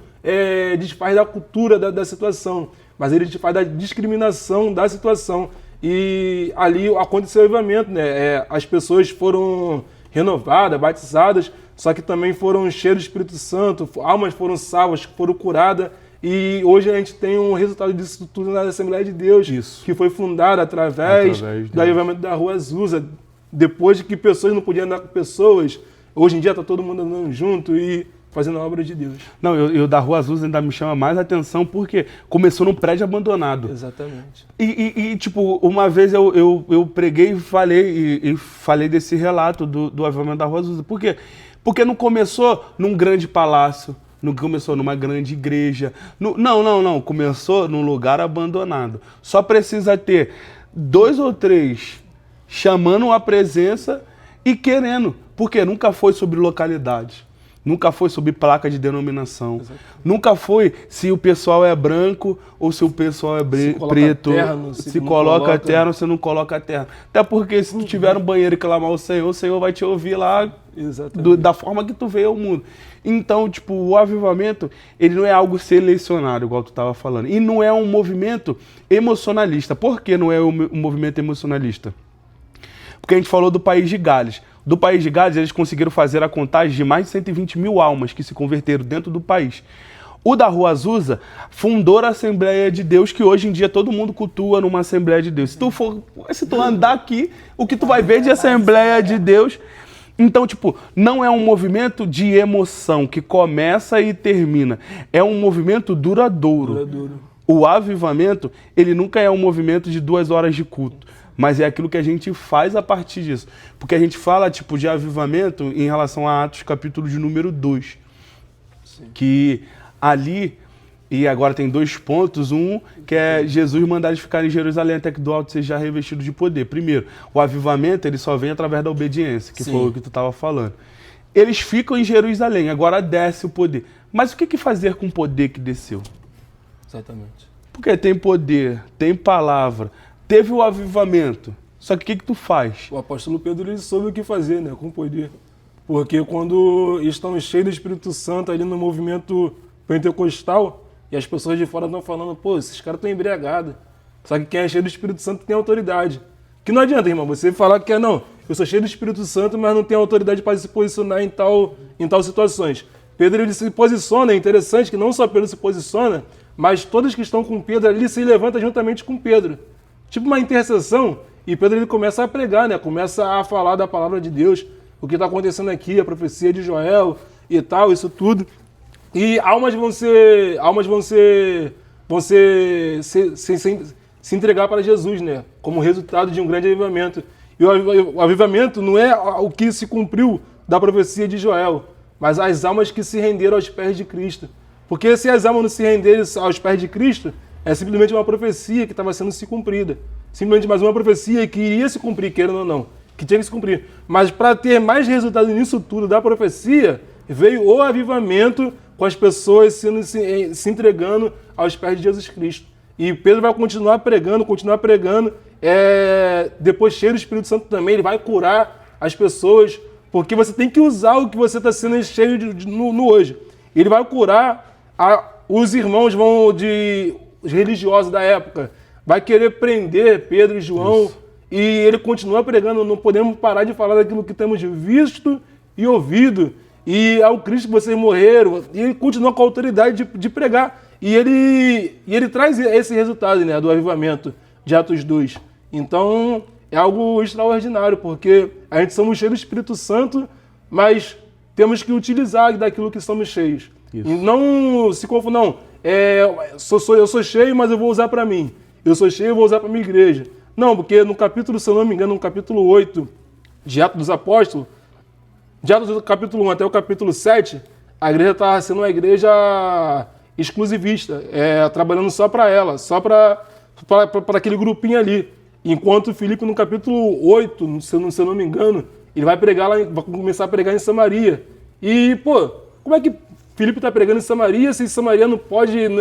desfaz da cultura da situação, mas ele desfaz da discriminação da situação. E ali aconteceu o avivamento, né? As pessoas foram renovadas, batizadas, só que também foram cheias do Espírito Santo, almas foram salvas, foram curadas. E hoje a gente tem um resultado disso tudo na Assembleia de Deus, que foi fundada através do avivamento da Rua Azusa. Depois de que pessoas não podiam andar com pessoas, hoje em dia está todo mundo andando junto e fazendo a obra de Deus. Não, eu da Rua Azusa ainda me chama mais atenção porque começou num prédio abandonado. Exatamente. E tipo, uma vez eu preguei e falei desse relato do avivamento da Rua Azusa. Por quê? Porque não começou num grande palácio, não começou numa grande igreja. Não. Começou num lugar abandonado. Só precisa ter 2 ou 3 chamando a presença e querendo. Porque nunca foi sobre localidade. Nunca foi sobre placa de denominação. Exato. Nunca foi se o pessoal é branco ou se o pessoal é preto. Se coloca terno ou se não coloca terno. Até porque se tu tiver um banheiro e clamar o Senhor vai te ouvir lá da forma que tu veio ao mundo. Então, tipo, o avivamento, ele não é algo selecionado, igual tu estava falando. E não é um movimento emocionalista. Por que não é um movimento emocionalista? Porque a gente falou do país de Gales. Do país de Gales, eles conseguiram fazer a contagem de mais de 120 mil almas que se converteram dentro do país. O da Rua Azusa fundou a Assembleia de Deus, que hoje em dia todo mundo cultua numa Assembleia de Deus. Se tu andar aqui, o que tu vai ver de Assembleia de Deus... Então, tipo, não é um movimento de emoção que começa e termina. É um movimento duradouro. O avivamento, ele nunca é um movimento de 2 horas de culto, mas é aquilo que a gente faz a partir disso. Porque a gente fala, tipo, de avivamento em relação a Atos, capítulo de número 2. Sim. Que ali... E agora tem 2 pontos. Um, que é Jesus mandar eles ficarem em Jerusalém até que do alto seja revestido de poder. Primeiro, o avivamento ele só vem através da obediência, que foi o que tu estava falando. Eles ficam em Jerusalém, agora desce o poder. Mas o que fazer com o poder que desceu? Exatamente. Porque tem poder, tem palavra, teve o avivamento. Só que o que tu faz? O apóstolo Pedro ele soube o que fazer, né, com o poder. Porque quando estão cheios do Espírito Santo ali no movimento pentecostal, e as pessoas de fora estão falando, pô, esses caras estão embriagados. Só que quem é cheio do Espírito Santo tem autoridade. Que não adianta, irmão, você falar que não, eu sou cheio do Espírito Santo, mas não tenho autoridade para se posicionar em tal situações. Pedro ele se posiciona, é interessante que não só Pedro se posiciona, mas todos que estão com Pedro ali se levantam juntamente com Pedro. Tipo uma intercessão, e Pedro ele começa a pregar, né? Começa a falar da palavra de Deus, o que está acontecendo aqui, a profecia de Joel e tal, isso tudo. E almas vão se entregar para Jesus, né? Como resultado de um grande avivamento. E o avivamento não é o que se cumpriu da profecia de Joel, mas as almas que se renderam aos pés de Cristo. Porque se as almas não se renderem aos pés de Cristo, é simplesmente uma profecia que estava sendo se cumprida. Simplesmente mais uma profecia que iria se cumprir, querendo ou não, que tinha que se cumprir. Mas para ter mais resultado nisso tudo da profecia, veio o avivamento com as pessoas se entregando aos pés de Jesus Cristo. E Pedro vai continuar pregando, depois cheio do Espírito Santo também, ele vai curar as pessoas, porque você tem que usar o que você está sendo cheio no hoje. Ele vai curar os irmãos os religiosos da época, vai querer prender Pedro e João, isso. E ele continua pregando, não podemos parar de falar daquilo que temos visto e ouvido, e ao Cristo que vocês morreram, e ele continua com a autoridade de pregar. E ele traz esse resultado, né, do avivamento de Atos 2. Então, é algo extraordinário, porque a gente somos cheios do Espírito Santo, mas temos que utilizar daquilo que somos cheios. Isso. E não se confundir, não. Eu sou cheio, mas eu vou usar para mim. Eu sou cheio, eu vou usar para minha igreja. Não, porque no capítulo, se eu não me engano, no capítulo 8 de Atos dos Apóstolos, de Atos do capítulo 1 até o capítulo 7, a igreja está sendo uma igreja exclusivista, trabalhando só para ela, só para aquele grupinho ali. Enquanto Filipe, no capítulo 8, se eu não me engano, ele vai pregar lá, vai começar a pregar em Samaria. E, pô, como é que Filipe está pregando em Samaria se Samaria não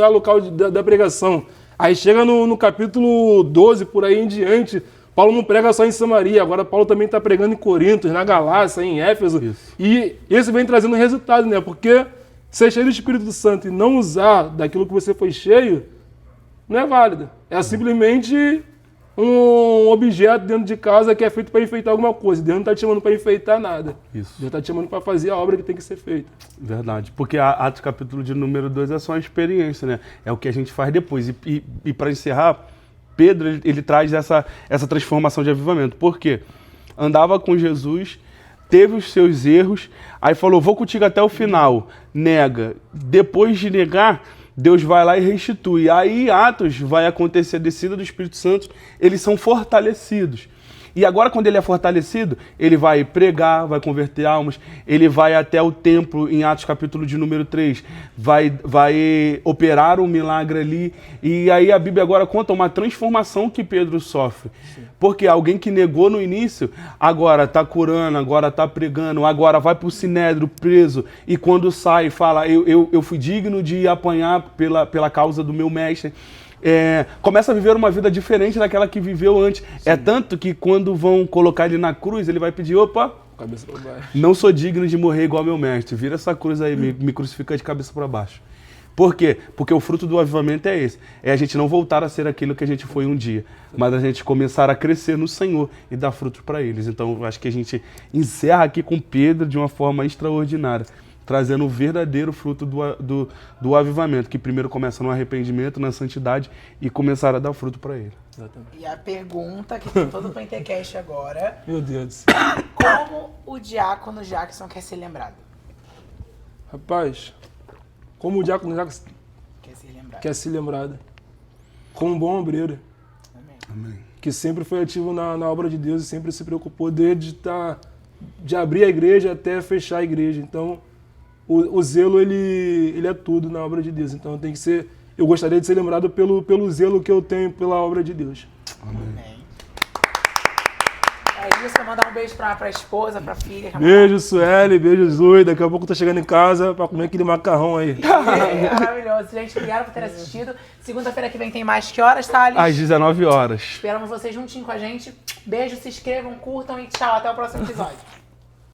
é local da pregação? Aí chega no capítulo 12, por aí em diante, Paulo não prega só em Samaria, agora Paulo também está pregando em Corinto, na Galácia, em Éfeso. Isso. E esse vem trazendo resultado, né? Porque ser cheio do Espírito Santo e não usar daquilo que você foi cheio, não é válido. É simplesmente um objeto dentro de casa que é feito para enfeitar alguma coisa. Deus não está te chamando para enfeitar nada. Isso. Deus está te chamando para fazer a obra que tem que ser feita. Verdade. Porque Atos capítulo de número 2 é só uma experiência, né? É o que a gente faz depois. E para encerrar, Pedro ele traz essa transformação de avivamento. Por quê? Andava com Jesus, teve os seus erros, aí falou, vou contigo até o final. Nega. Depois de negar, Deus vai lá e restitui. Aí Atos vai acontecer a descida do Espírito Santo, eles são fortalecidos. E agora, quando ele é fortalecido, ele vai pregar, vai converter almas, ele vai até o templo, em Atos capítulo de número 3, vai operar um milagre ali. E aí a Bíblia agora conta uma transformação que Pedro sofre. Sim. Porque alguém que negou no início, agora está curando, agora está pregando, agora vai para o sinédrio preso. E quando sai, fala, eu fui digno de apanhar pela causa do meu mestre. Começa a viver uma vida diferente daquela que viveu antes. Sim. É tanto que quando vão colocar ele na cruz, ele vai pedir, opa, cabeça pra baixo. Não sou digno de morrer igual meu mestre. Vira essa cruz aí, me crucifica de cabeça para baixo. Por quê? Porque o fruto do avivamento é esse. É a gente não voltar a ser aquilo que a gente foi um dia, mas a gente começar a crescer no Senhor e dar frutos para eles. Então, eu acho que a gente encerra aqui com Pedro de uma forma extraordinária. trazendo o verdadeiro fruto do avivamento, que primeiro começa no arrependimento, na santidade, e começar a dar fruto para ele. Exatamente. E a pergunta que tem todo o Pentecast agora, Meu Deus do céu. como o diácono Jackson quer ser lembrado? Rapaz, como o diácono Jackson Quer ser lembrado. quer ser lembrado? Como um bom obreiro, Amém. Amém. que sempre foi ativo na obra de Deus e sempre se preocupou desde de abrir a igreja até fechar a igreja. Então, o zelo, ele é tudo na obra de Deus. Então, tem que ser... Eu gostaria de ser lembrado pelo zelo que eu tenho pela obra de Deus. Amém. É isso, eu mandar um beijo pra esposa, pra filha. Beijo, Sueli. Beijo, Zui. Daqui a pouco eu tô chegando em casa pra comer aquele macarrão aí. Maravilhoso. Gente, obrigado por ter assistido. Segunda-feira que vem tem mais. Que horas, Thales? Às 19 horas. Esperamos vocês juntinho com a gente. Beijo, se inscrevam, curtam e tchau. Até o próximo episódio.